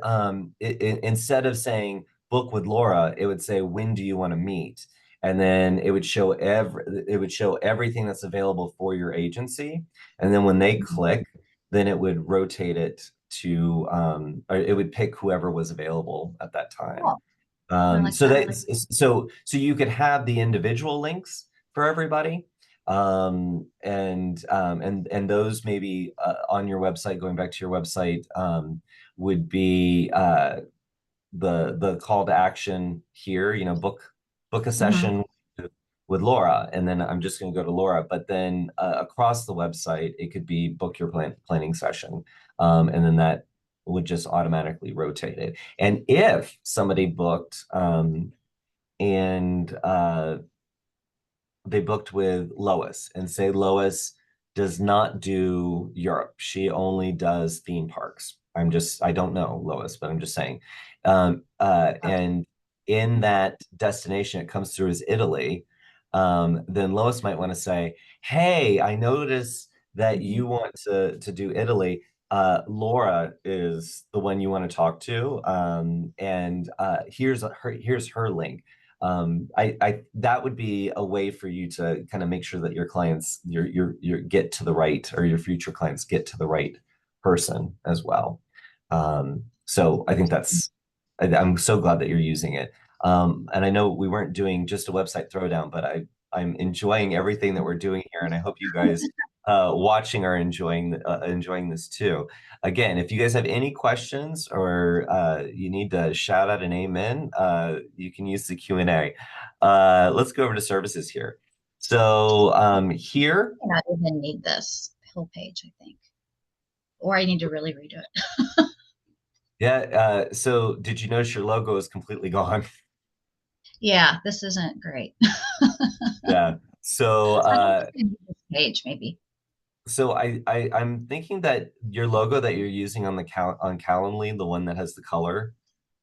instead of saying book with Laura, it would say when do you want to meet? And then it would show everything that's available for your agency. And then when they Mhm. click, then it would rotate it to or it would pick whoever was available at that time. Cool. I like So that. so you could have the individual links for everybody, and those maybe on your website, going back to your website, would be the call to action here. Book a Hmm. session with Laura, and then I'm just going to go to Laura. But then across the website, it could be book your planning session, and then that would just automatically rotate it. And if somebody booked and they booked with Lois, and say Lois does not do Europe. She only does theme parks. I don't know Lois, but I'm just saying. And in that destination, it comes through as Italy. Then Lois might want to say, hey, I notice that Hmm. you want to do Italy. Laura is the one you want to talk to. And here's her link. I that would be a way for you to kind of make sure that your clients your get to the right, or your future clients get to the right person as well. So I think I'm so glad that you're using it. And I know we weren't doing just a website throwdown, but I'm enjoying everything that we're doing here, and I hope you guys watching are enjoying this too. Again, if you guys have any questions, or you need to shout out an amen, you can use the Q&A. Let's go over to services here. So here, I not even need this whole page, I think. Or I need to really redo it. yeah. So did you notice your logo is completely gone? Yeah, this isn't great. Yeah. So So I think I'm just gonna do this page, maybe. I'm thinking that your logo that you're using on the on Calendly, the one that has the color,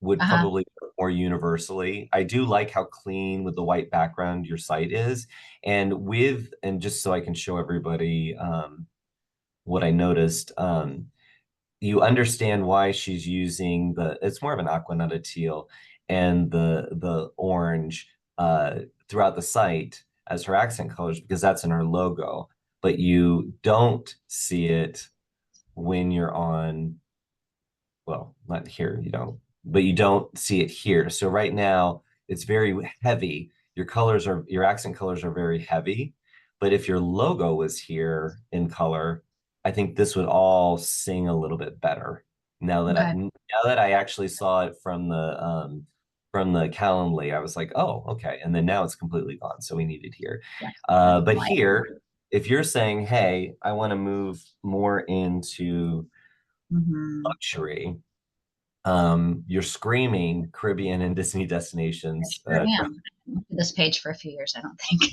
would Uh-huh. probably work more universally. I do like how clean with the white background your site is, and just so I can show everybody what I noticed. You understand why she's using it's more of an aqua, not a teal, and the orange throughout the site as her accent colors because that's in her logo, but you don't see it when you're on, well, not here, you don't, but you don't see it here. So right now it's very heavy. Your accent colors are very heavy. But if your logo was here in color, I think this would all sing a little bit better. Okay. Now that I actually saw it from the Calendly, I was like, oh, okay. And then now it's completely gone. So we need it here. Yes, that's But why. here, if you're saying, hey, I want to move more into Hmm. luxury, you're screaming Caribbean and Disney destinations. Sure am. This page for a few years, I don't think.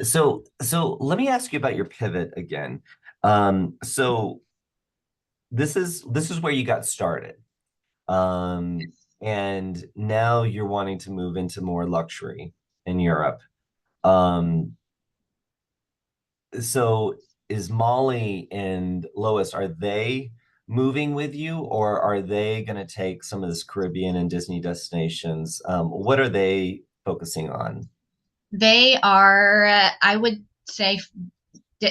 So let me ask you about your pivot again. So this is where you got started. And now you're wanting to move into more luxury in Europe. Um, so is Molly and Lois, are they moving with you, or are they going to take some of this Caribbean and Disney destinations? What are they focusing on? They are, I would say,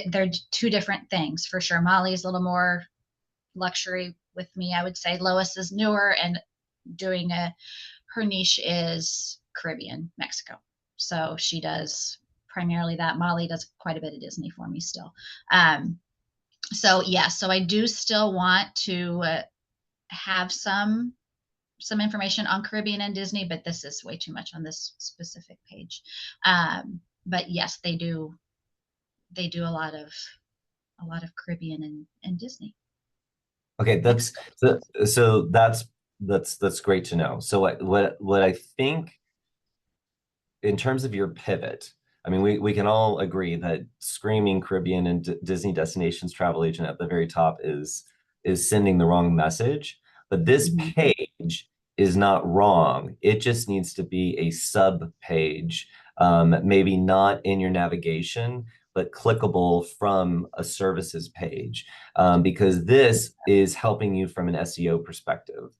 they're two different things for sure. Molly's a little more luxury with me. I would say Lois is newer and doing her niche is Caribbean, Mexico. So she does primarily that. Molly does quite a bit of Disney for me still. Um, so yeah, so I do still want to have some information on Caribbean and Disney, but this is way too much on this specific page. But yes, they do a lot of Caribbean and Disney, Okay, Mexico. that's great to know. So what I think in terms of your pivot, I mean, we can all agree that screaming Caribbean and Disney destinations travel agent at the very top is sending the wrong message. But this Mm-hmm. page is not wrong. It just needs to be a sub page, maybe not in your navigation, but clickable from a services page, because this is helping you from an SEO perspective.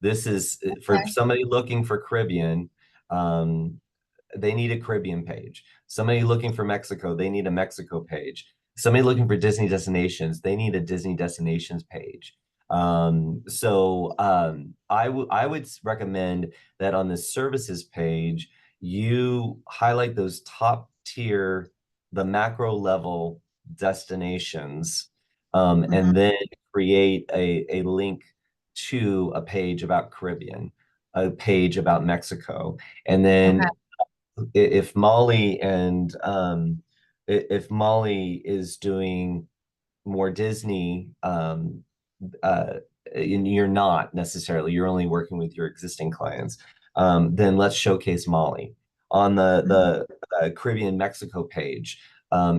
This is for Okay. somebody looking for Caribbean. Um, they need a Caribbean page. Somebody looking for Mexico, they need a Mexico page. Somebody looking for Disney destinations, they need a Disney destinations page. I would recommend that on the services page, you highlight those top tier, the macro level destinations, Mm-hmm. and then create a link to a page about Caribbean, a page about Mexico, and Okay. then if Molly and if Molly is doing more Disney, and you're not necessarily, you're only working with your existing clients, then let's showcase Molly. On Mm-hmm. the Caribbean Mexico page,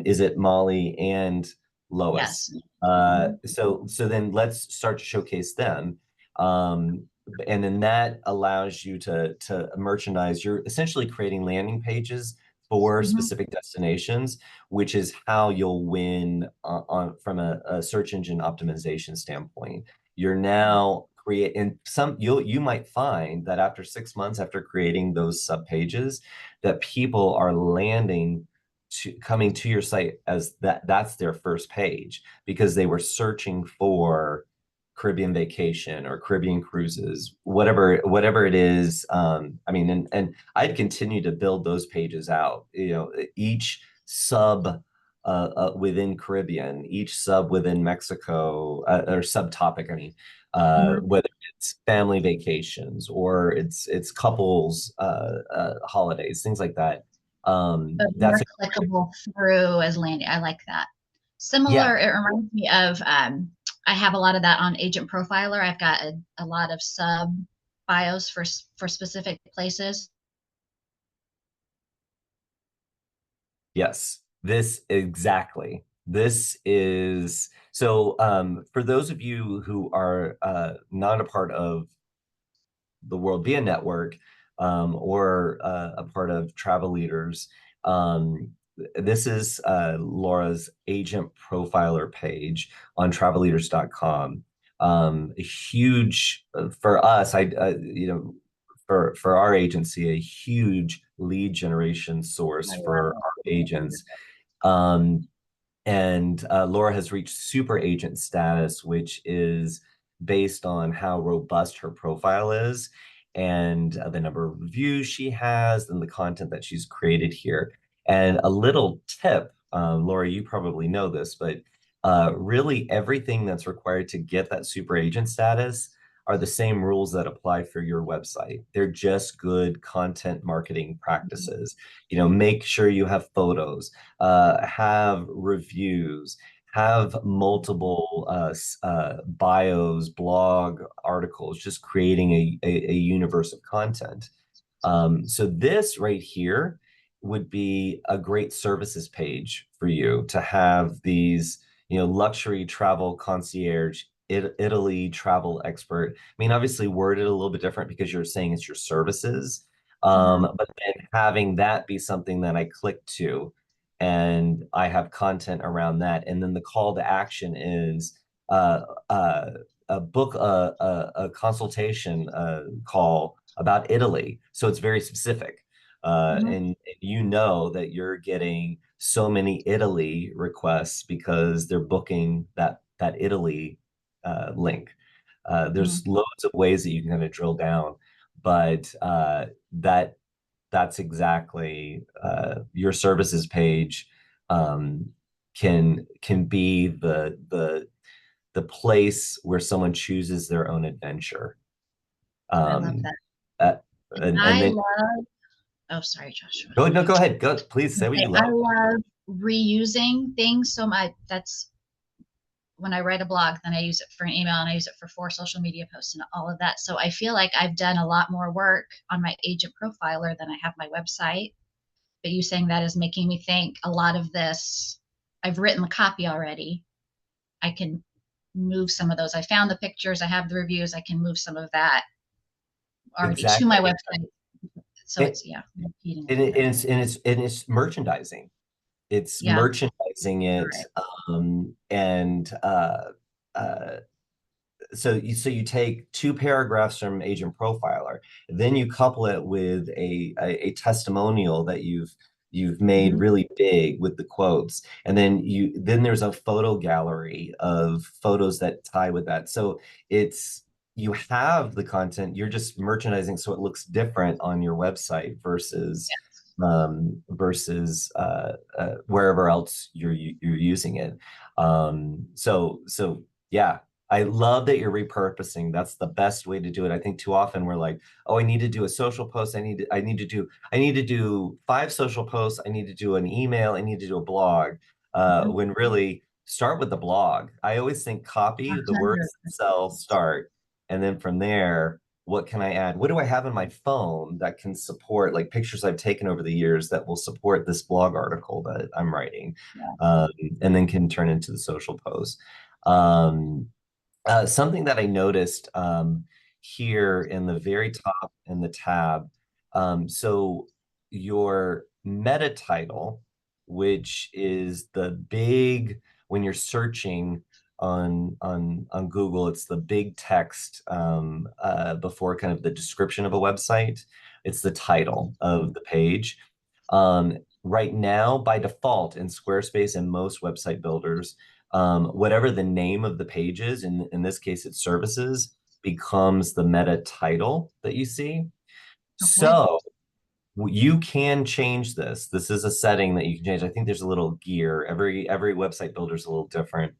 is it Molly and Lois? Yes. Mm-hmm. So then let's start to showcase them. Um, and then that allows you to merchandise. You're essentially creating landing pages for Mm-hmm. specific destinations, which is how you'll win on from a search engine optimization standpoint. You're now creating you might find that after 6 months after creating those sub pages, that people are landing to coming to your site as that's their first page because they were searching for Caribbean vacation or Caribbean cruises, whatever it is. I mean, and I'd continue to build those pages out. You know, each sub within Caribbean, each sub within Mexico, or subtopic. I mean, Mm-hmm. whether it's family vacations or it's couples holidays, things like that. But That's more a clickable through as landing. I like that. yeah, Similar, it reminds me of I have a lot of that on Agent Profiler. I've got a lot of sub bios for specific places. yes, This exactly. This is so for those of you who are not a part of the World Via Network or a part of Travel Leaders. This is Laura's agent profiler page on travelleaders.com. A huge for us, for our agency, a huge lead generation source I for love our agents. Um, and Laura has reached super agent status, which is based on how robust her profile is and the number of reviews she has and the content that she's created here. And a little tip, Laura, you probably know this, but really everything that's required to get that super agent status are the same rules that apply for your website. They're just good content marketing it. practices. You know, make sure you have photos, have reviews, have multiple bios, blog articles, just creating a universe of content. So this right here would be a great services page for you to have these, luxury travel concierge, Italy travel expert. I mean, obviously worded a little bit different because you're saying it's your services. Mhm. But then having that be something that I click to and I have content around that. And then the call to action is uh, uh, book a consultation call about Italy. So it's very specific. Mhm. And you know that you're getting so many Italy requests because they're booking that Italy link. Mhm. There's loads of ways that you can kind of drill down, but that's exactly your services page um, can be the place where someone chooses their own adventure. I love Um, that. uh, And and I then love, oh, sorry, Joshua. go no, go ahead. Go, please say what Okay, you I love. love reusing things so much. That's when I write a blog, then I use it for an email and I use it for 4 social media posts and all of that. So I feel like I've done a lot more work on my agent profiler than I have my website. But you saying that is making me think a lot of this, I've written the copy already. I can move some of those. I found the pictures, I have the reviews, I can move some of that already to my Exactly. website. So It, it's, yeah, repeating a and, little it, bit. and it's merchandising. It's Yeah. merchandising All it, right. and uh, so you take two paragraphs from Agent Profiler, then you couple it with a testimonial that you've made Mm-hmm. really big with the quotes, and then there's a photo gallery of photos that tie with that. So it's you have the content, you're just merchandising so it looks different on your website versus wherever else you're using it. So yeah, I love that you're repurposing. That's the best way to do it. I think too often we're like, oh, I need to do a social post. I need to do 5 social posts. I need to do an email. I need to do a blog. Mm-hmm. When really start with the blog. I always think copy the 100. words that sell, start, and then from there, what can I add? What do I have in my phone that can support like pictures I've taken over the years that will support this blog article that I'm writing, Yeah. um, and then can turn into the social post. Um, Something that I noticed here in the very top in the tab. So your meta title, which is the big when you're searching on Google, it's the big text before kind of the description of a website. It's the title of the page. Right now, by default, in Squarespace and most website builders, whatever the name of the page is, in this case, it's services, becomes the meta title that you see. Okay. So you can change this. This is a setting that you can change. I think there's a little gear. Every website builder is a little different,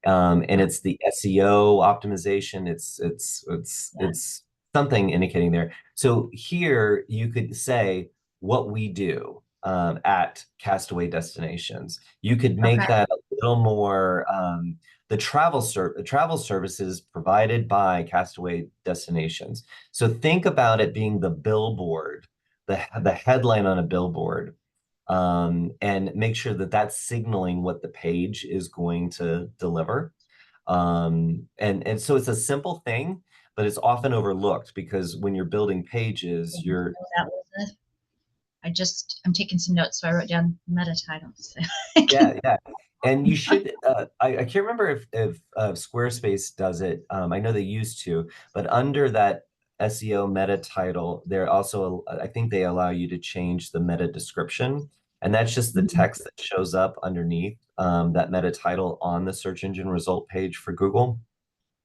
and Uh, it's the SEO optimization. yeah. It's something indicating there. So here you could say what we do at Castaway Destinations. You could Okay. make that a little more. The travel services provided by Castaway Destinations. So think about it being the billboard, the headline on a billboard and make sure that that's signaling what the page is going to deliver. And so it's a simple thing, but it's often overlooked because when you're building pages, you're That was it. I'm taking some notes, so I wrote down meta titles. So I can, yeah, yeah. And you should, I can't remember if Squarespace does it. I know they used to, but under that SEO meta title, they're also, I think they allow you to change the meta description. And that's just the text that shows up underneath that meta title on the search engine result page for Google.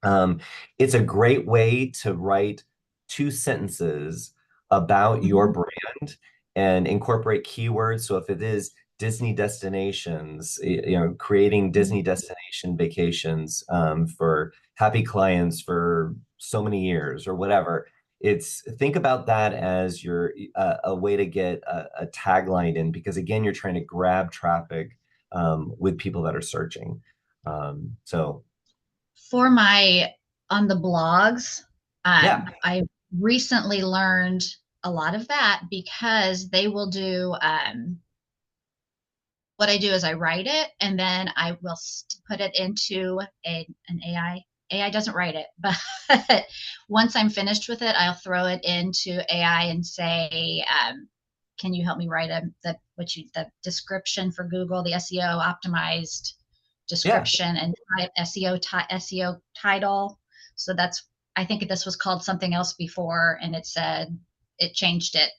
Um, it's a great way to write two sentences about your Mhm. brand and incorporate keywords. So if it is Disney destinations, creating Disney destination vacations for happy clients for so many years or whatever, it's think about that as your a way to get a tagline in because again, you're trying to grab traffic with people that are searching. So For my on the blogs, yeah. I recently learned a lot of that because they will do what I do is I write it and then I will put it into an AI. AI doesn't write it, but once I'm finished with it, I'll throw it into AI and say, "Can you help me write the description for Google, the SEO optimized Yeah, description and SEO title?" So that's I think this was called something else before, and it changed it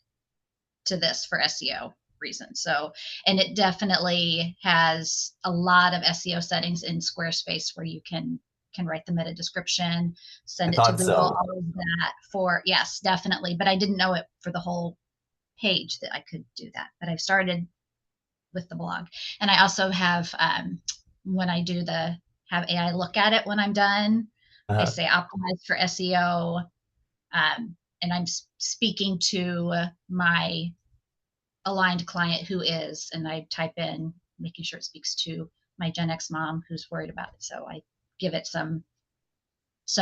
to this for SEO reasons. So, and it definitely has a lot of SEO settings in Squarespace where you can write the meta description, I send it to thought Google, so. all of that for yes, definitely. But I didn't know it for the whole page that I could do that. But I've started with the blog, and I also have when I do the have AI look at it when I'm done. I Uh, say optimize for SEO, and I'm speaking to my aligned client who is, and I type in making sure it speaks to my Gen X mom who's worried about it. So I give it some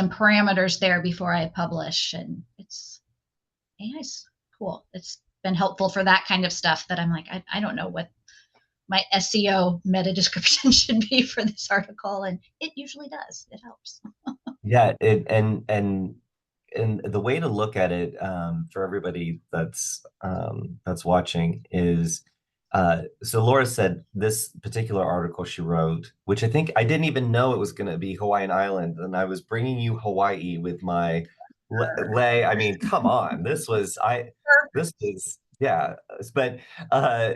parameters there before I publish, and it's AI's cool. It's been helpful for that kind of stuff that I'm like, I don't know what my SEO meta description should be for this article, and it usually does. It helps. yeah, and the way to look at it for everybody that's watching is so Laura said this particular article she wrote, which I think I didn't even know it was going to be Hawaiian Island, and I was bringing you Hawaii with my lay. I mean, come on, this was yeah, but uh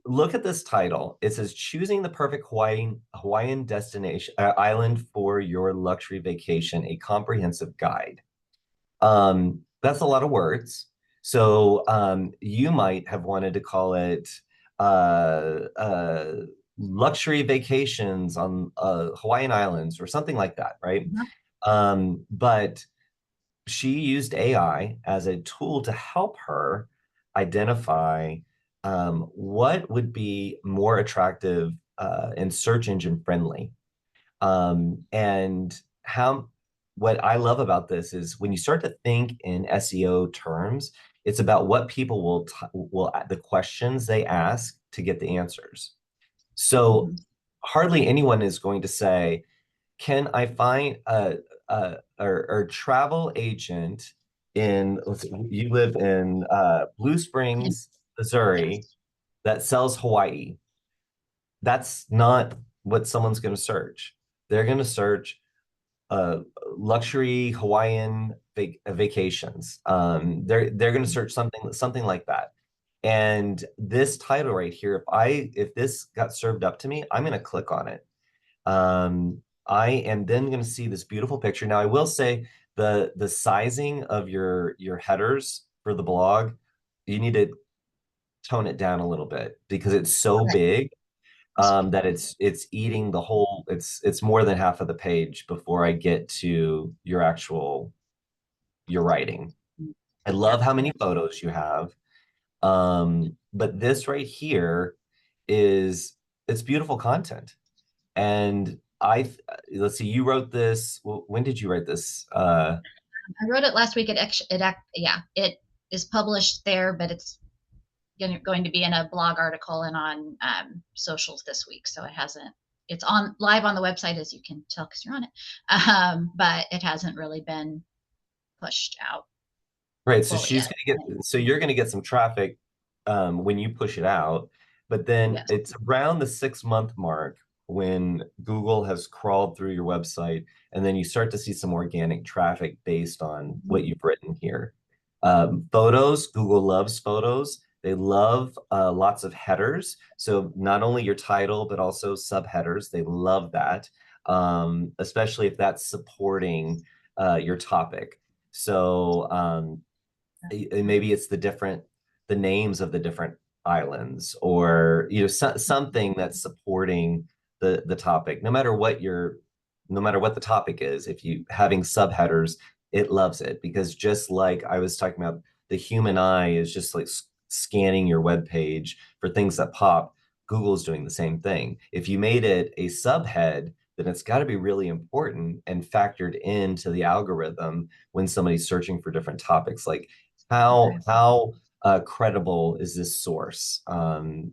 look at this title. It says choosing the perfect Hawaiian destination island for your luxury vacation, a comprehensive guide. That's a lot of words. So you might have wanted to call it uh, uh, luxury vacations on Hawaiian Islands or something like that, right? But she used AI as a tool to help her identify what would be more attractive and search engine friendly. And how what I love about this is when you start to think in SEO terms, it's about what people will the questions they ask to get the answers. So Mm-hmm. hardly anyone is going to say, can I find a travel agent in, let's see, you live in Blue Springs, Missouri, Yes. that sells Hawaii? That's not what someone's going to search. They're going to search uh, luxury Hawaiian vacations. They're going to search something like that. And this title right here, if this got served up to me, I'm going to click on it. I am then going to see this beautiful picture. Now, I will say the sizing of your headers for the blog, you need to tone it down a little bit because it's so Okay. big that it's eating the whole. It's more than half of the page before I get to your writing. I Yeah. love how many photos you have. But this right here is it's beautiful content. And let's see, you wrote this. When did you write this? I wrote it last week. Yeah, it is published there, but it's going to be in a blog article and on socials this week. So it hasn't. It's on live on the website, as you can tell because you're on it, but it hasn't really been pushed out Right. So fully she's yet. going to get, so you're going to get some traffic when you push it out, but then Yes. it's around the 6 month mark when Google has crawled through your website, and then you start to see some organic traffic based on what Mhm. you've written here. Photos, Google loves photos. They love lots of headers. So not only your title, but also subheaders. They love that, especially if that's supporting your topic. So maybe it's the names of the different islands, or something that's supporting the topic. No matter what the topic is, if you having subheaders, it loves it, because just like I was talking about, the human eye is just like scanning your web page for things that pop. Google's doing the same thing. If you made it a subhead, then it's got to be really important and factored into the algorithm when somebody's searching for different topics. Like Okay. how credible is this source? I mean,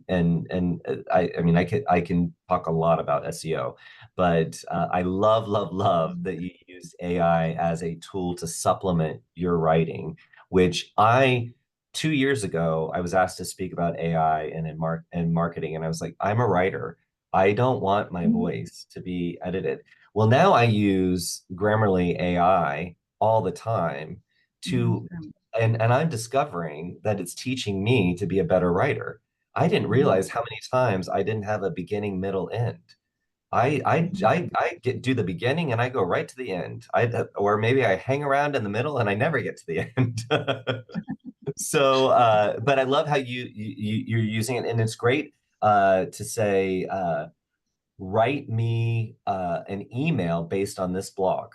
I can talk a lot about SEO, but I love Mhm. that you use AI as a tool to supplement your writing, which I 2 years ago I was asked to speak about AI and in marketing, and I was like, I'm a writer. I don't want my voice to be edited. Well, now I use Grammarly AI all the time to Mhm. and I'm discovering that it's teaching me to be a better writer. I didn't Mhm. realize how many times I didn't have a beginning, middle, end. Mhm. Do the beginning and I go right to the end. Or maybe I hang around in the middle and I never get to the end. So, but I love how you're using it, and it's great to say, write me an email based on this blog.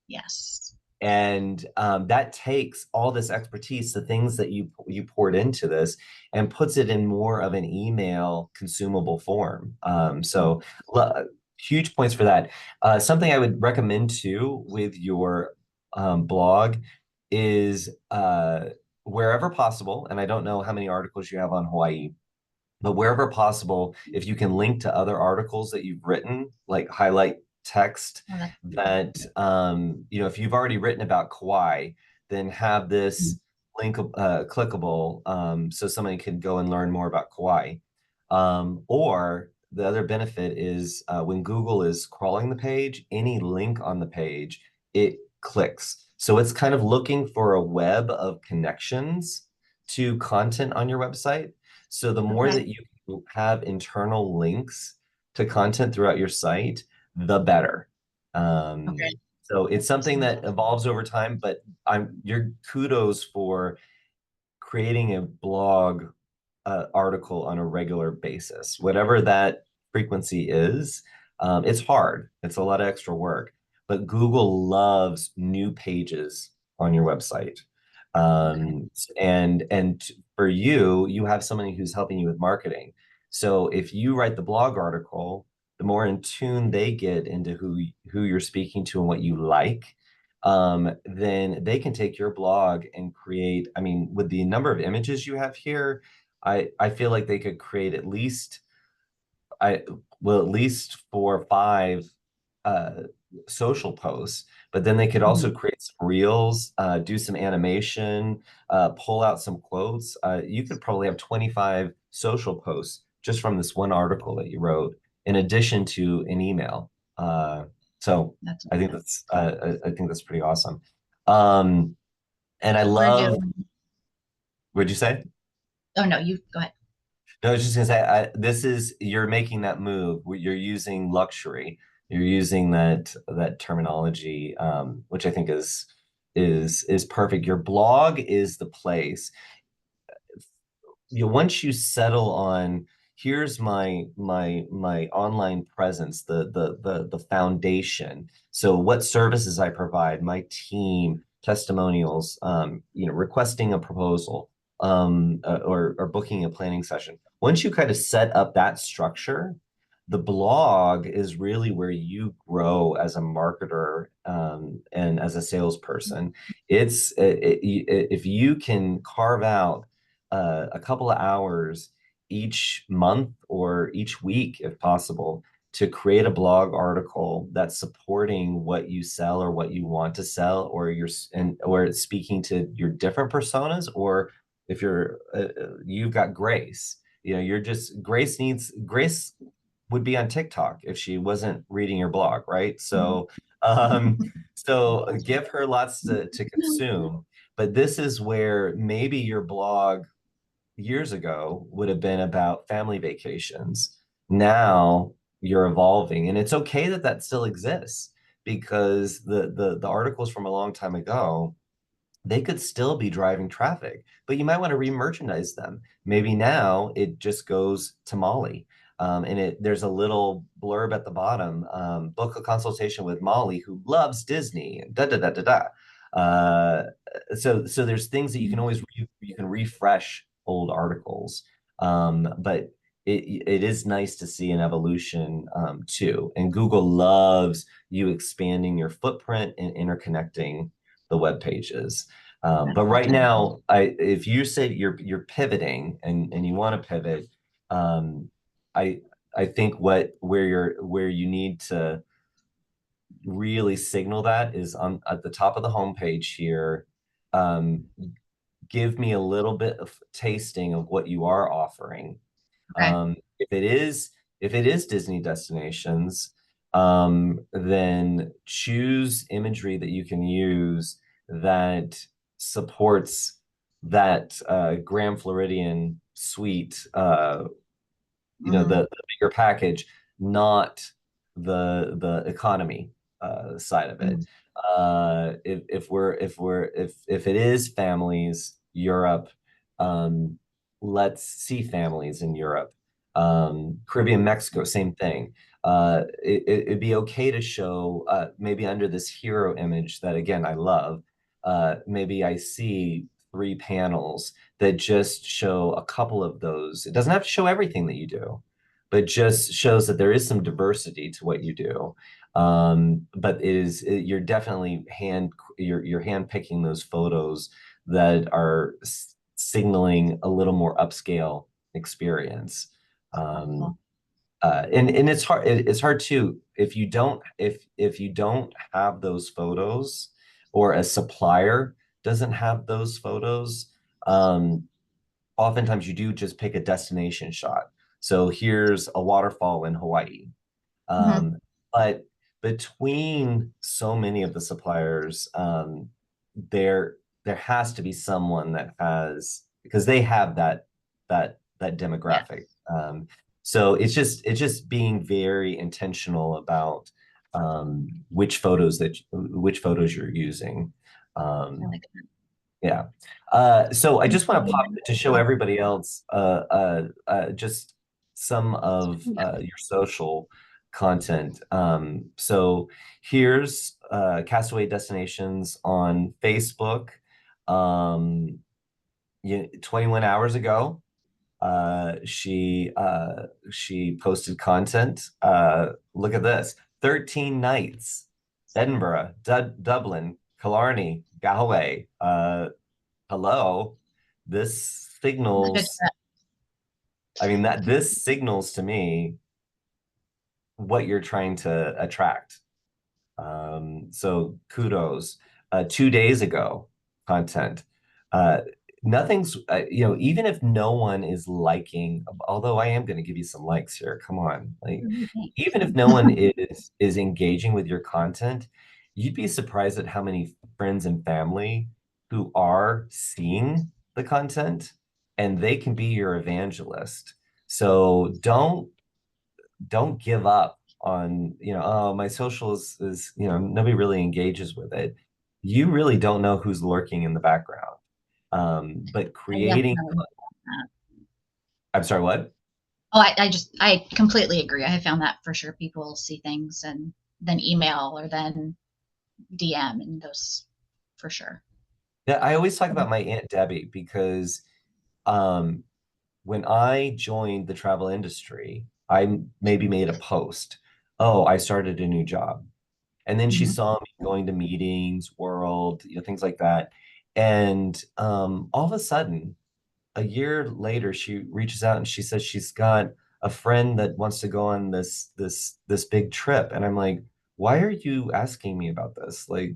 Yes. And that takes all this expertise, the things that you poured into this, and puts it in more of an email consumable form. Huge points for that. Something I would recommend too with your blog is wherever possible, and I don't know how many articles you have on Hawaii, but wherever possible, if you can link to other articles that you've written, like highlight text Well, that's that, if you've already written about Kauai, then have mhm. this link clickable, so somebody can go and learn more about Kauai. Or the other benefit is when Google is crawling the page, any link on the page, it clicks. So it's kind of looking for a web of connections to content on your website. So the more Okay. that you have internal links to content throughout your site, the better. Okay. So it's something Awesome. that evolves over time, but your kudos for creating a blog article on a regular basis, whatever that frequency is. It's hard. It's a lot of extra work, but Google loves new pages on your website. Okay. And for you, you have somebody who's helping you with marketing. So if you write the blog article, the more in tune they get into who you're speaking to and what you like, then they can take your blog and create. I mean, with the number of images you have here, I feel like they could create I at least 4 or 5 uh, social posts, but then they could also Mhm. create some reels, do some animation, pull out some quotes. You could probably have 25 social posts just from this one article that you wrote, in addition to an email. So That's I think awesome. that's pretty awesome. Um, and I We're love. doing. What'd you say? Oh no, you go ahead. No, I was just gonna say, you're making that move. You're using luxury. You're using that terminology, which I think is perfect. Your blog is the place. Once you settle on, here's my online presence, the foundation. So what services I provide, my team, testimonials, requesting a proposal, or booking a planning session. Once you kind of set up that structure, the blog is really where you grow as a marketer, and as a salesperson. If you can carve out a couple of hours each month or each week, if possible, to create a blog article that's supporting what you sell or what you want to sell, or or it's speaking to your different personas, or if you've got Grace, you're just Grace would be on TikTok if she wasn't reading your blog, right? Mhm. So give her lots to consume. But this is where maybe your blog years ago would have been about family vacations. Now you're evolving, and it's okay that that still exists, because the articles from a long time ago, they could still be driving traffic, but you might want to re-merchandise them. Maybe now it just goes to Molly. And there's a little blurb at the bottom, book a consultation with Molly, who loves Disney, and da da da da da. So there's things that you can you can refresh old articles. But it is nice to see an evolution, too. And Google loves you expanding your footprint and interconnecting the web pages. But right now, if you say you're pivoting and you want to pivot, um, I I think where you need to really signal that is on at the top of the homepage here. Um, Give me a little bit of tasting of what you are offering. Okay. If it is Disney destinations, then choose imagery that you can use that supports that Grand Floridian suite, Mhm. the bigger package, not the economy side of it. Mhm. If it is families, Europe, um, let's see families in Europe. Caribbean, Mexico, same thing. It'd be okay to show, maybe under this hero image that, again, I love. Maybe I see 3 panels that just show a couple of those. It doesn't have to show everything that you do, but just shows that there is some diversity to what you do. But you're definitely you're hand picking those photos that are signaling a little more upscale experience. Um, Helpful. and it's hard too if you don't have those photos, or a supplier doesn't have those photos. Oftentimes you do just pick a destination shot. So here's a waterfall in Hawaii. Mhm. But between so many of the suppliers, there there has to be someone that has, because they have that demographic. Yes. So it's just being very intentional about which photos you're using. I Um, like that. yeah. So I just want to pop to show Well, everybody else just some of yeah. your social content. So here's Castaway Destinations on Facebook. 21 hours ago, she posted content. Look at this: 13 nights, Edinburgh, Dublin, Killarney, Galway. Hello, this Good. signals, I mean, that this signals to me what you're trying to attract. So kudos. 2 days ago, content. Uh, Nothing's, even if no one is liking, although I am going to give you some likes here. Come on, like, Mhm. Thanks. even if no one is engaging with your content, you'd be surprised at how many friends and family who are seeing the content, and they can be your evangelist. So don't give up on, oh, my social is, nobody really engages with it. You really don't know who's lurking in the background. But I creating, definitely found that. I'm sorry, what? Oh, I completely agree. I have found that for sure. People see things and then email or then DM and those for sure. Yeah, I always talk about my Aunt Debbie, because um, when I joined the travel industry, I maybe made a post. Oh, I started a new job. And then she Mhm. saw me going to meetings, world, things like that. And all of a sudden, a year later, she reaches out and she says she's got a friend that wants to go on this big trip, and I'm like, why are you asking me about this? Like,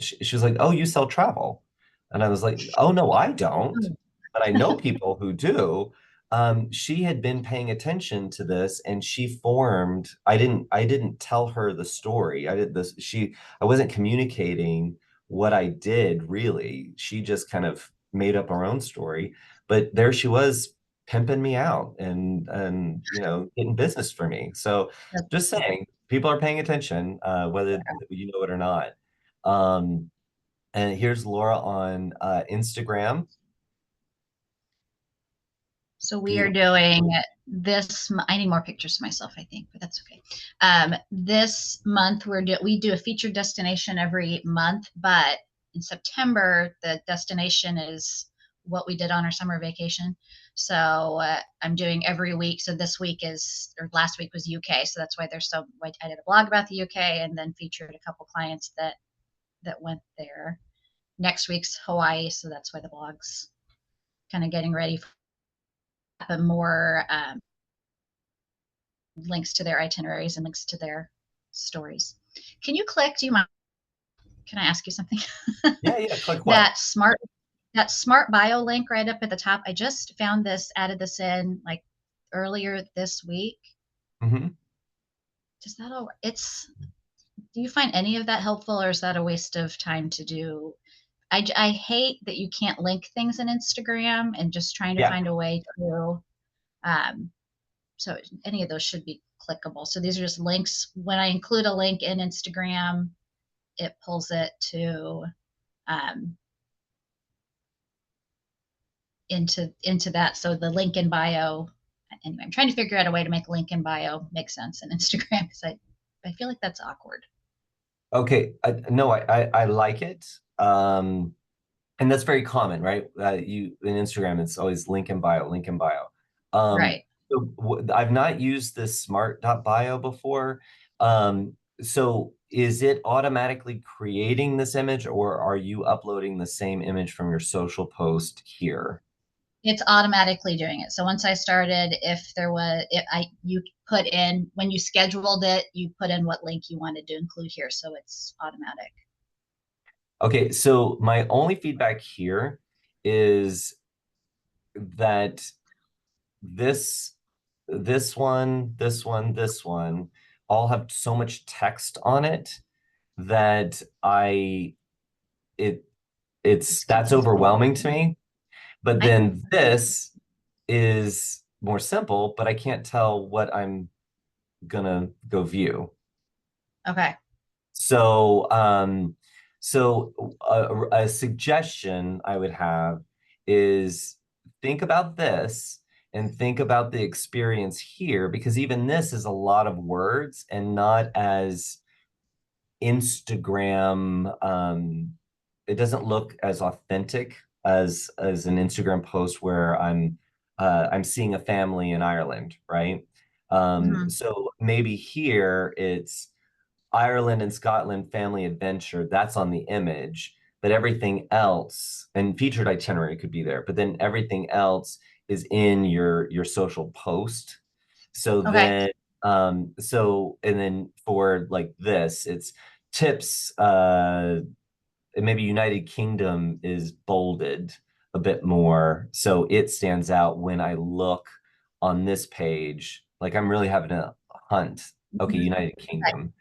she was like, oh, you sell travel, and I was like, oh no, I don't, but I know people who do. She had been paying attention to this, and she formed. I didn't tell her the story. I did this. I wasn't communicating what I did really. She just kind of made up her own story. But there she was pimping me out and getting business for me. So That's just cool. saying, people are paying attention, whether you know it or not. Um, and here's Laura on Instagram. So we are Beautiful. doing this. I need more pictures of myself, I think, but that's okay. This month we do a featured destination every month, but in September the destination is what we did on our summer vacation. So I'm doing every week. So this week is, or last week was UK. So that's why there's so. I did a blog about the UK and then featured a couple clients that went there. Next week's Hawaii, so that's why the blog's kind of getting ready for more links to their itineraries and links to their stories. Can you click? Do you mind? Can I ask you something? Yeah, yeah. Click what? that smart that smart bio link right up at the top. I just found this, added this in like earlier this week. Hmm. Does that all? It's. Do you find any of that helpful, or is that a waste of time to do? I hate that you can't link things in Instagram, and just trying to Yeah. find a way to. Um, so any of those should be clickable. So these are just links. When I include a link in Instagram, it pulls it to um, into that. So the link in bio. Anyway, I'm trying to figure out a way to make link in bio make sense in Instagram because I feel like that's awkward. Okay. No, I like it. And that's very common, right? You in Instagram, it's always link in bio, link in bio. Um, Right. I've not used this smart.bio before. So is it automatically creating this image, or are you uploading the same image from your social post here? It's automatically doing it. So once I started, if there was, if I you put in when you scheduled it, you put in what link you wanted to include here, so it's automatic. Okay, so my only feedback here is that this this one all have so much text on it that it It's that's confusing. overwhelming to me. But I then this is more simple, but I can't tell what I'm gonna go view. okay. So, a suggestion I would have is think about this and think about the experience here, because even this is a lot of words and not as Instagram. It doesn't look as authentic as an Instagram post where I'm seeing a family in Ireland, right? Mhm. So maybe here it's Ireland and Scotland family adventure. That's on the image, but everything else and featured itinerary could be there, but then everything else is in your social post. So Okay. then and then for like this, it's tips, and maybe United Kingdom is bolded a bit more. So it stands out when I look on this page. Like I'm really having to hunt. Okay, Mhm. United Okay. Kingdom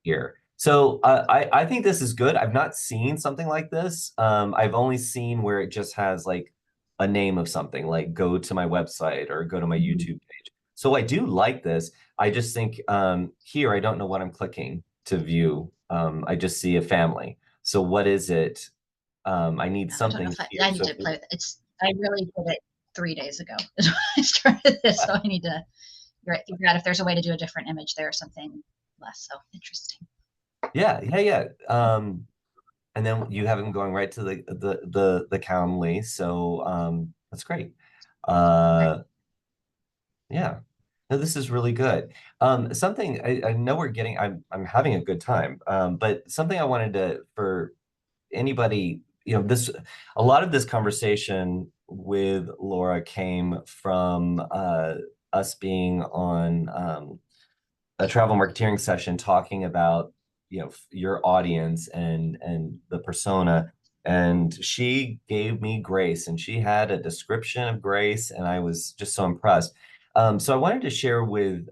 here. So I think this is good. I've not seen something like this. I've only seen where it just has like a name of something, like go to my website or go to my Mhm. YouTube page. So I do like this. I just think here I don't know what I'm clicking to view. I just see a family. So what is it? I need I don't know something if I, here. I need So to play with it. It's. I really did it 3 days ago. Is when I started this, so I need to figure out if there's a way to do a different image there or something less so interesting. yeah, yeah, yeah. And then you have them going right to the Calendly. So that's great. Okay. Uh, yeah. No, this is really good. Something I know we're getting, I'm having a good time. But something I wanted to for anybody, this a lot of this conversation with Laura came from us being on a travel marketeering session talking about your audience and the persona, and she gave me grace, and she had a description of grace, and I was just so impressed. So I wanted to share with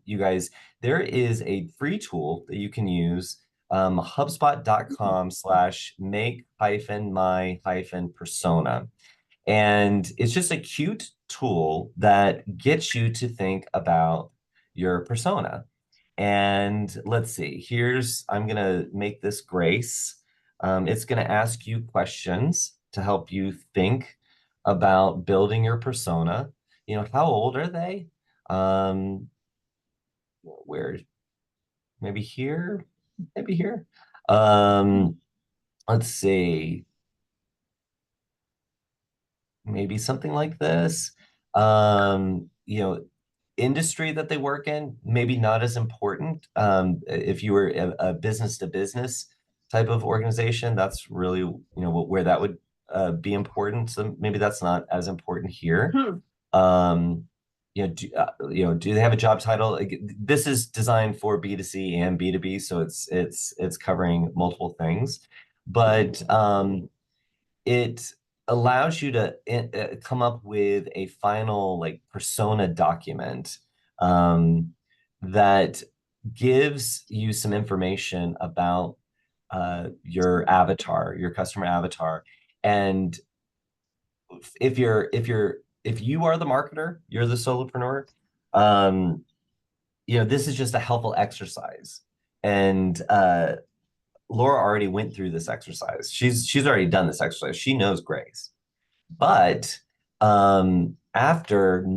you guys, there is a free tool that you can use, hubspot.com/make hyphen my hyphen persona. And it's just a cute tool that gets you to think about your persona. And let's see, I'm going to make this Grace. It's going to ask you questions to help you think about building your persona. How old are they? Um, where, maybe here, maybe here. Um, let's see. Maybe something like this. Industry that they work in, maybe not as important. If you were a business to business type of organization, that's really, where that would be important. So maybe that's not as important here. Um, do they have a job title? This is designed for B2C and B2B, so it's covering multiple things. But it allows you to come up with a final like persona document, um, that gives you some information about your avatar, your customer avatar. And if you are the marketer, you're the solopreneur, um, this is just a helpful exercise. And Laura already went through this exercise. She's already done this exercise. She knows grace. But after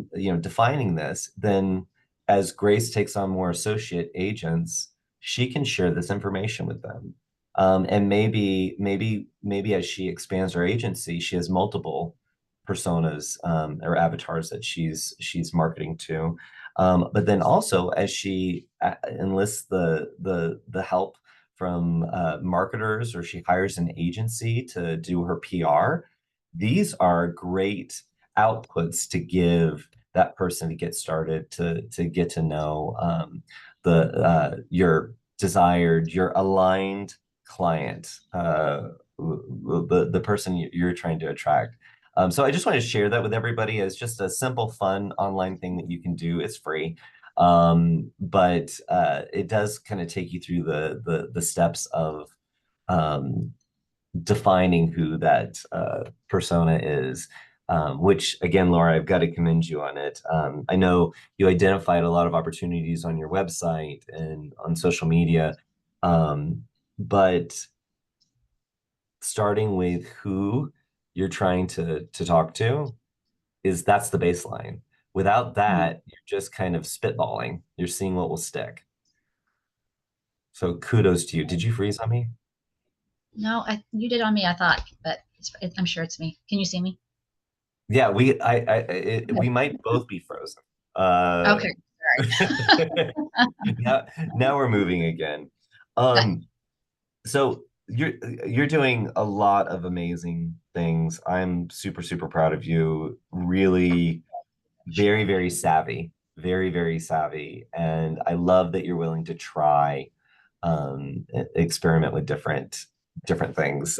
defining this, then as Grace takes on more associate agents, she can share this information with them. And maybe as she expands her agency, she has multiple personas, or avatars that she's marketing to. But then also as she enlists the help from marketers, or she hires an agency to do her PR, these are great outputs to give that person to get started, to get to know your aligned client, the person you're trying to attract. So I just want to share that with everybody as just a simple, fun online thing that you can do. It's free, but it does kind of take you through the steps of um, defining who that persona is. Which again, Laura, I've got to commend you on it. I know you identified a lot of opportunities on your website and on social media, but starting with who you're trying to talk to, that's the baseline. Without Mhm. that, you're just kind of spitballing. You're seeing what will stick. So kudos to you. Did you freeze on me? No, you did on me, I thought, but I'm sure it's me. Can you see me? Yeah, we might both be frozen. Okay. Now we're moving again. Okay. So you're doing a lot of amazing things. I'm super, super proud of you. Really very, very savvy, very, very savvy. And I love that you're willing to try, experiment with different things.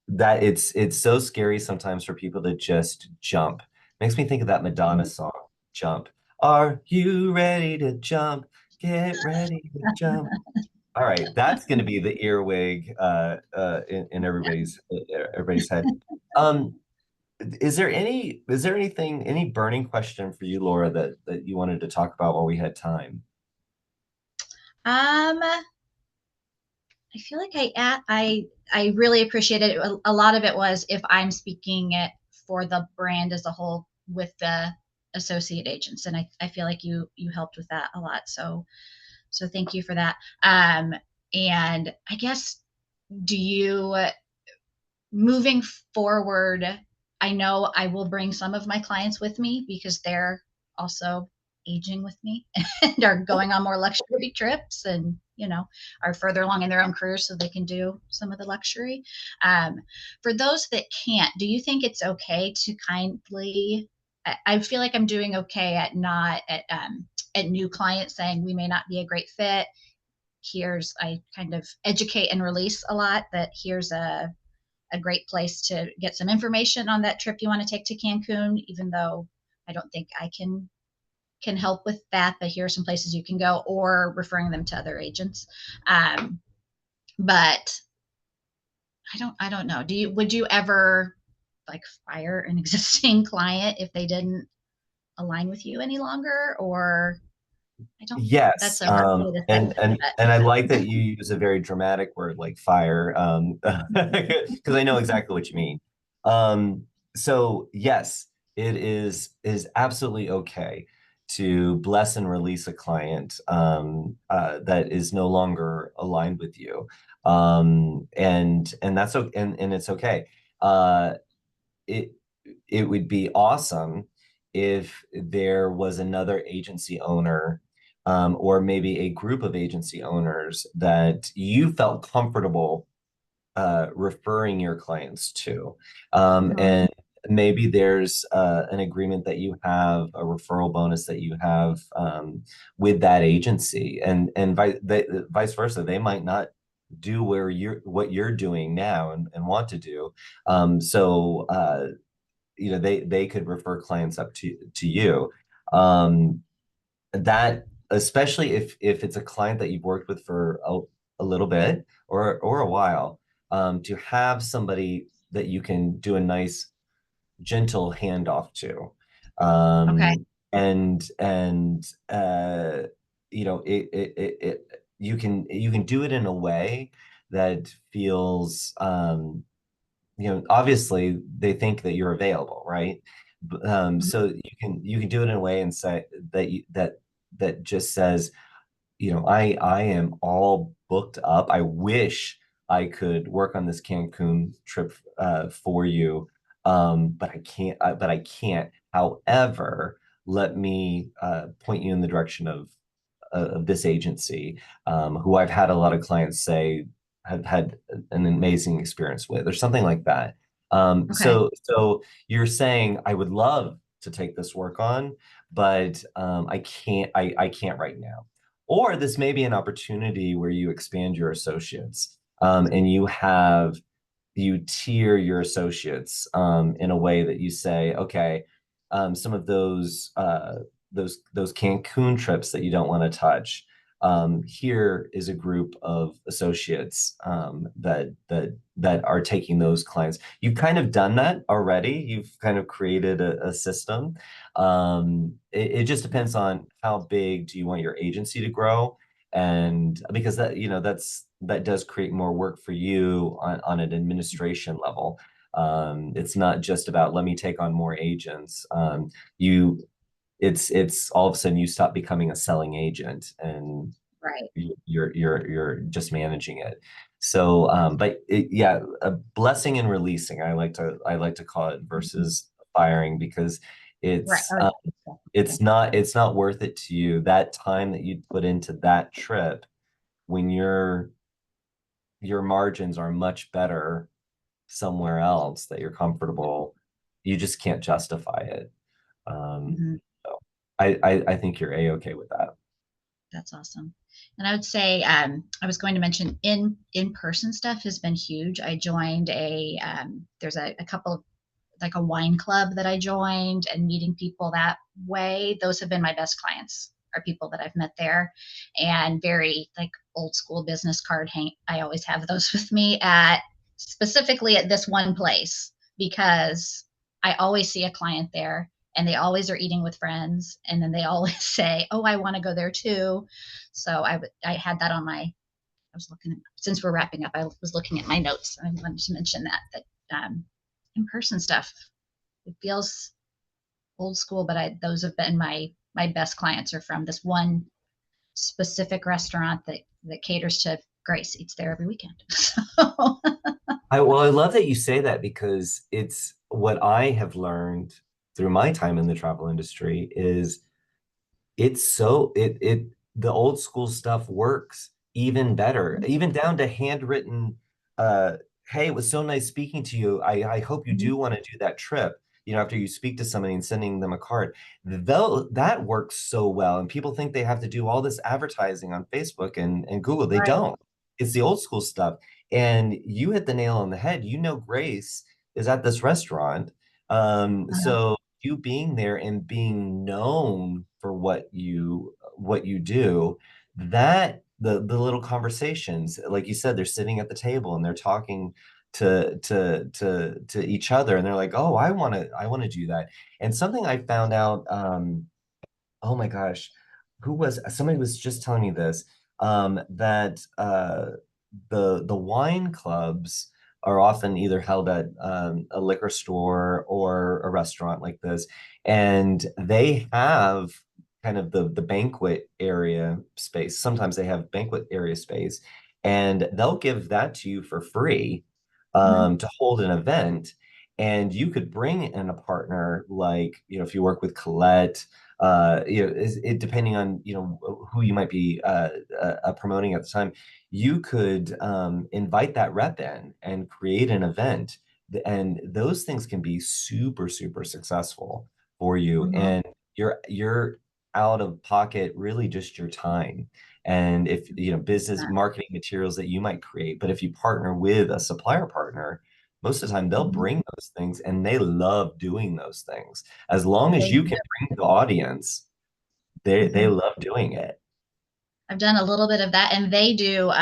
That it's so scary sometimes for people to just jump. Makes me think of that Madonna song, Jump. Are you ready to jump? Get ready to jump. All right, that's going to be the earwig in everybody's head. Um, is there any burning question for you, Laura, that you wanted to talk about while we had time? I feel like I really appreciated it. A lot of it was if I'm speaking it for the brand as a whole with the associate agents, and I feel like you helped with that a lot. So thank you for that. And I guess, do you moving forward, I know I will bring some of my clients with me because they're also aging with me and are going on more luxury trips. And are further along in their own careers so they can do some of the luxury. Um, for those that can't, do you think it's okay to kindly, I feel like I'm doing okay at not at new clients saying we may not be a great fit. I kind of educate and release a lot that here's a great place to get some information on that trip you want to take to Cancun, even though I don't think I can help with that, but here are some places you can go, or referring them to other agents. Um, but I don't know. Would you ever like fire an existing client if they didn't align with you any longer? Or I don't, Yes, that's a hard way to say and I like that you use a very dramatic word like fire, because I know exactly what you mean. So yes, it is absolutely okay to bless and release a client that is no longer aligned with you, and that's okay, and it's okay. It it would be awesome if there was another agency owner, or maybe a group of agency owners that you felt comfortable referring your clients to. Mhm. And maybe there's an agreement that you have, a referral bonus that you have with that agency, and vice versa. They might not do what you're doing now and want to do. So they could refer clients up to you. Um, that especially if it's a client that you've worked with for a little bit or a while, to have somebody that you can do a nice gentle handoff to, Okay. and you can do it in a way that feels, obviously they think that you're available, right? Mhm. So you can do it in a way and say that just says, I am all booked up. I wish I could work on this Cancun trip for you, but I can't. But I can't. However, let me point you in the direction of this agency, who I've had a lot of clients say have had an amazing experience with, or something like that. Okay. So you're saying I would love to take this work on, but I can't. I can't right now. Or this may be an opportunity where you expand your associates, and you tier your associates in a way that you say, okay, some of those Cancun trips that you don't want to touch. Here is a group of associates that are taking those clients. You've kind of done that already. You've kind of created a system. It just depends on how big do you want your agency to grow, and because that does create more work for you on an administration level. It's not just about let me take on more agents. You it's all of a sudden you stop becoming a selling agent, and Right. you're just managing it. So, yeah, a blessing and releasing, I like to call it, Mhm. versus firing, because Right. it's Oh, uh, yeah. it's not worth it to you, that time that you put into that trip, when your margins are much better somewhere else that you're comfortable. You just can't justify it. Mhm. So I think you're a-okay with that. That's awesome. And I would say I was going to mention in person stuff has been huge. I joined there's a couple of like a wine club that I joined, and meeting people that way. Those have been my best clients, are people that I've met there, and very like old school business card hang. I always have those with me at specifically at this one place because I always see a client there and they always are eating with friends, and then they always say, "Oh, I want to go there too." So I had that on my, I was looking at, since we're wrapping up, I was looking at my notes. I wanted to mention that in-person stuff, it feels old school, but those have been my best clients are from this one specific restaurant that caters to Grace eats there every weekend. So, I love that you say that, because it's what I have learned through my time in the travel industry is it's so it it the old school stuff works even better, even down to handwritten, uh, hey, it was so nice speaking to you. I hope you Mhm. do want to do that trip, after you speak to somebody and sending them a card. Though that works so well. And people think they have to do all this advertising on Facebook and Google. They Right. don't. It's the old school stuff. And you hit the nail on the head. Grace is at this restaurant. Uh-huh. So you being there and being known for what you do, that the little conversations, like you said, they're sitting at the table and they're talking to each other, and they're like, oh, I want to do that. And something I found out, oh my gosh, somebody was just telling me this, that the wine clubs are often either held at a liquor store or a restaurant like this, and they have kind of the banquet area space. Sometimes they have banquet area space, and they'll give that to you for free, Mhm. to hold an event. And you could bring in a partner, like, if you work with Colette, depending on who you might be promoting at the time, you could invite that rep in and create an event, and those things can be super super successful for you, Mhm. and you're out of pocket really just your time, and if business marketing materials that you might create. But if you partner with a supplier partner, most of the time they'll Mhm. bring those things, and they love doing those things. As long as They you do. can bring the audience, they Mhm. love doing it. I've done a little bit of that, and they do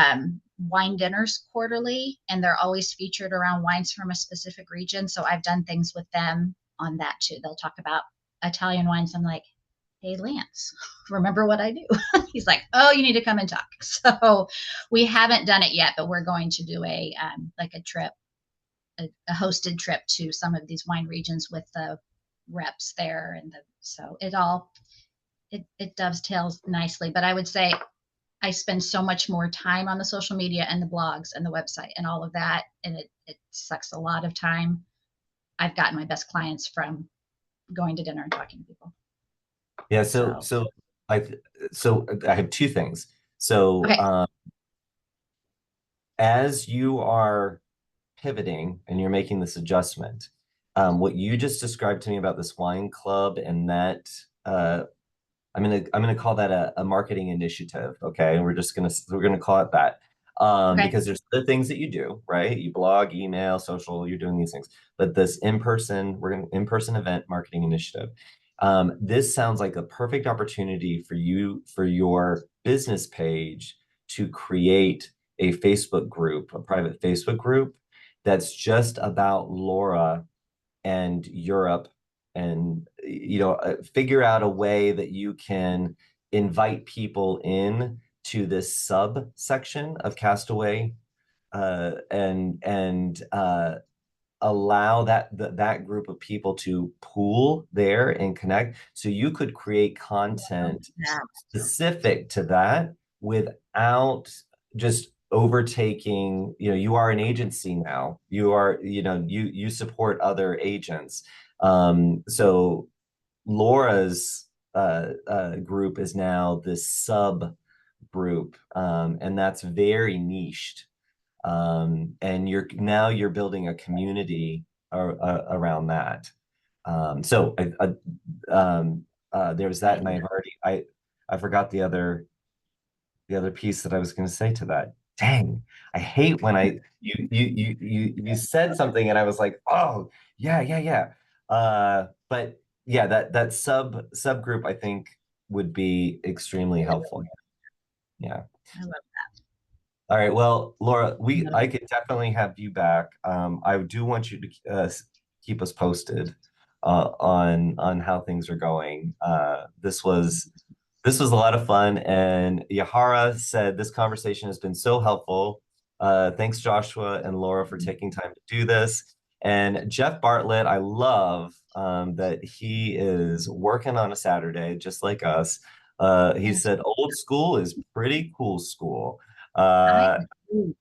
wine dinners quarterly, and they're always featured around wines from a specific region. So I've done things with them on that too. They'll talk about Italian wines. I'm like, hey, Lance, remember what I do? He's like, oh, you need to come and talk. So we haven't done it yet, but we're going to do a like a trip, a hosted trip to some of these wine regions with the reps there, and so it dovetails nicely. But I would say I spend so much more time on the social media and the blogs and the website and all of that, and it sucks a lot of time. I've gotten my best clients from going to dinner and talking to people. Yeah, so So so I so I have two things. So okay, as you are pivoting and you're making this adjustment, what you just described to me about this wine club and that, I'm gonna call that a marketing initiative. Okay, we're gonna call it that. okay, Because there's other things that you do, right? You blog, email, social, you're doing these things. But this in-person event marketing initiative. This sounds like a perfect opportunity for you, for your business page, to create a Facebook group, a private Facebook group that's just about Laura and Europe, and figure out a way that you can invite people in to this subsection of Castaway, and allow that group of people to pool there and connect. So you could create content yeah, specific to that without just overtaking. You are an agency now. You support other agents. So Laura's group is now this sub group, and that's very niched, and you're building a community around that. So there was I that, and I forgot the other piece that I was going to say to that. Dang, I hate when you said something and I was like, oh yeah, yeah, yeah. But yeah, that subgroup I think would be extremely helpful. Yeah. love All right. Well, Laura, I that. could definitely have you back. I do want you to keep us posted on how things are going. This was a lot of fun, and Yahara said this conversation has been so helpful. Thanks, Joshua and Laura, for taking time to do this. And Jeff Bartlett, I love that he is working on a Saturday, just like us. He Thank said, old school is pretty cool school. I Uh, agree.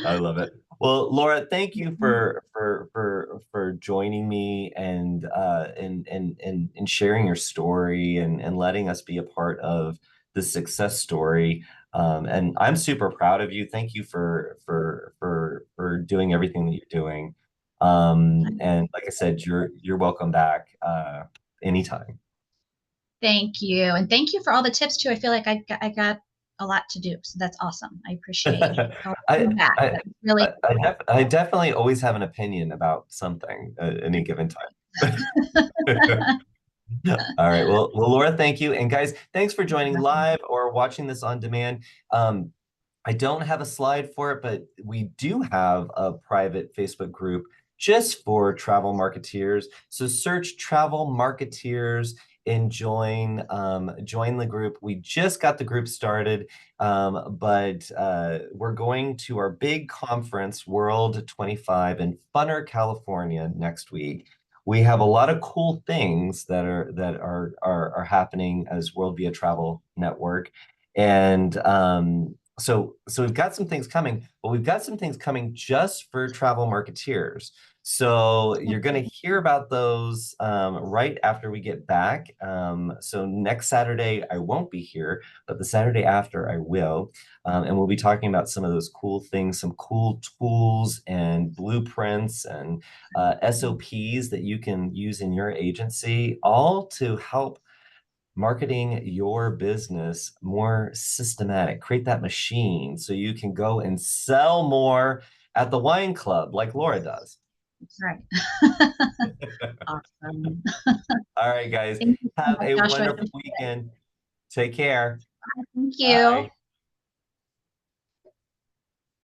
I love it. Well, Laura, thank you Mhm. for joining me and sharing your story and letting us be a part of the success story. And I'm super proud of you. Thank you for doing everything that you're doing. And like I said, you're welcome back anytime. Thank you. And thank you for all the tips too. I feel like I got a lot to do. So that's awesome. I appreciate all I, the back. I, That's really I definitely always have an opinion about something at any given time. All right. Well, Laura, thank you. And guys, thanks for joining live or watching this on demand. Um, I don't have a slide for it, but we do have a private Facebook group just for travel marketeers. So search travel marketeers and join the group. We just got the group started, but we're going to our big conference, World 25, in Funner, California next week. We have a lot of cool things that are happening as World Via Travel Network, and so we've got some things coming, but we've got some things coming just for travel marketeers. So you're going to hear about those right after we get back. So next Saturday I won't be here, but the Saturday after I will, and we'll be talking about some of those cool things, some cool tools and blueprints and SOPs that you can use in your agency, all to help marketing your business more systematic, create that machine so you can go and sell more at the wine club like Laura does. right. Awesome. All right, guys, Thank you so have much, a Joshua. wonderful weekend. Take care. Thank you. Bye.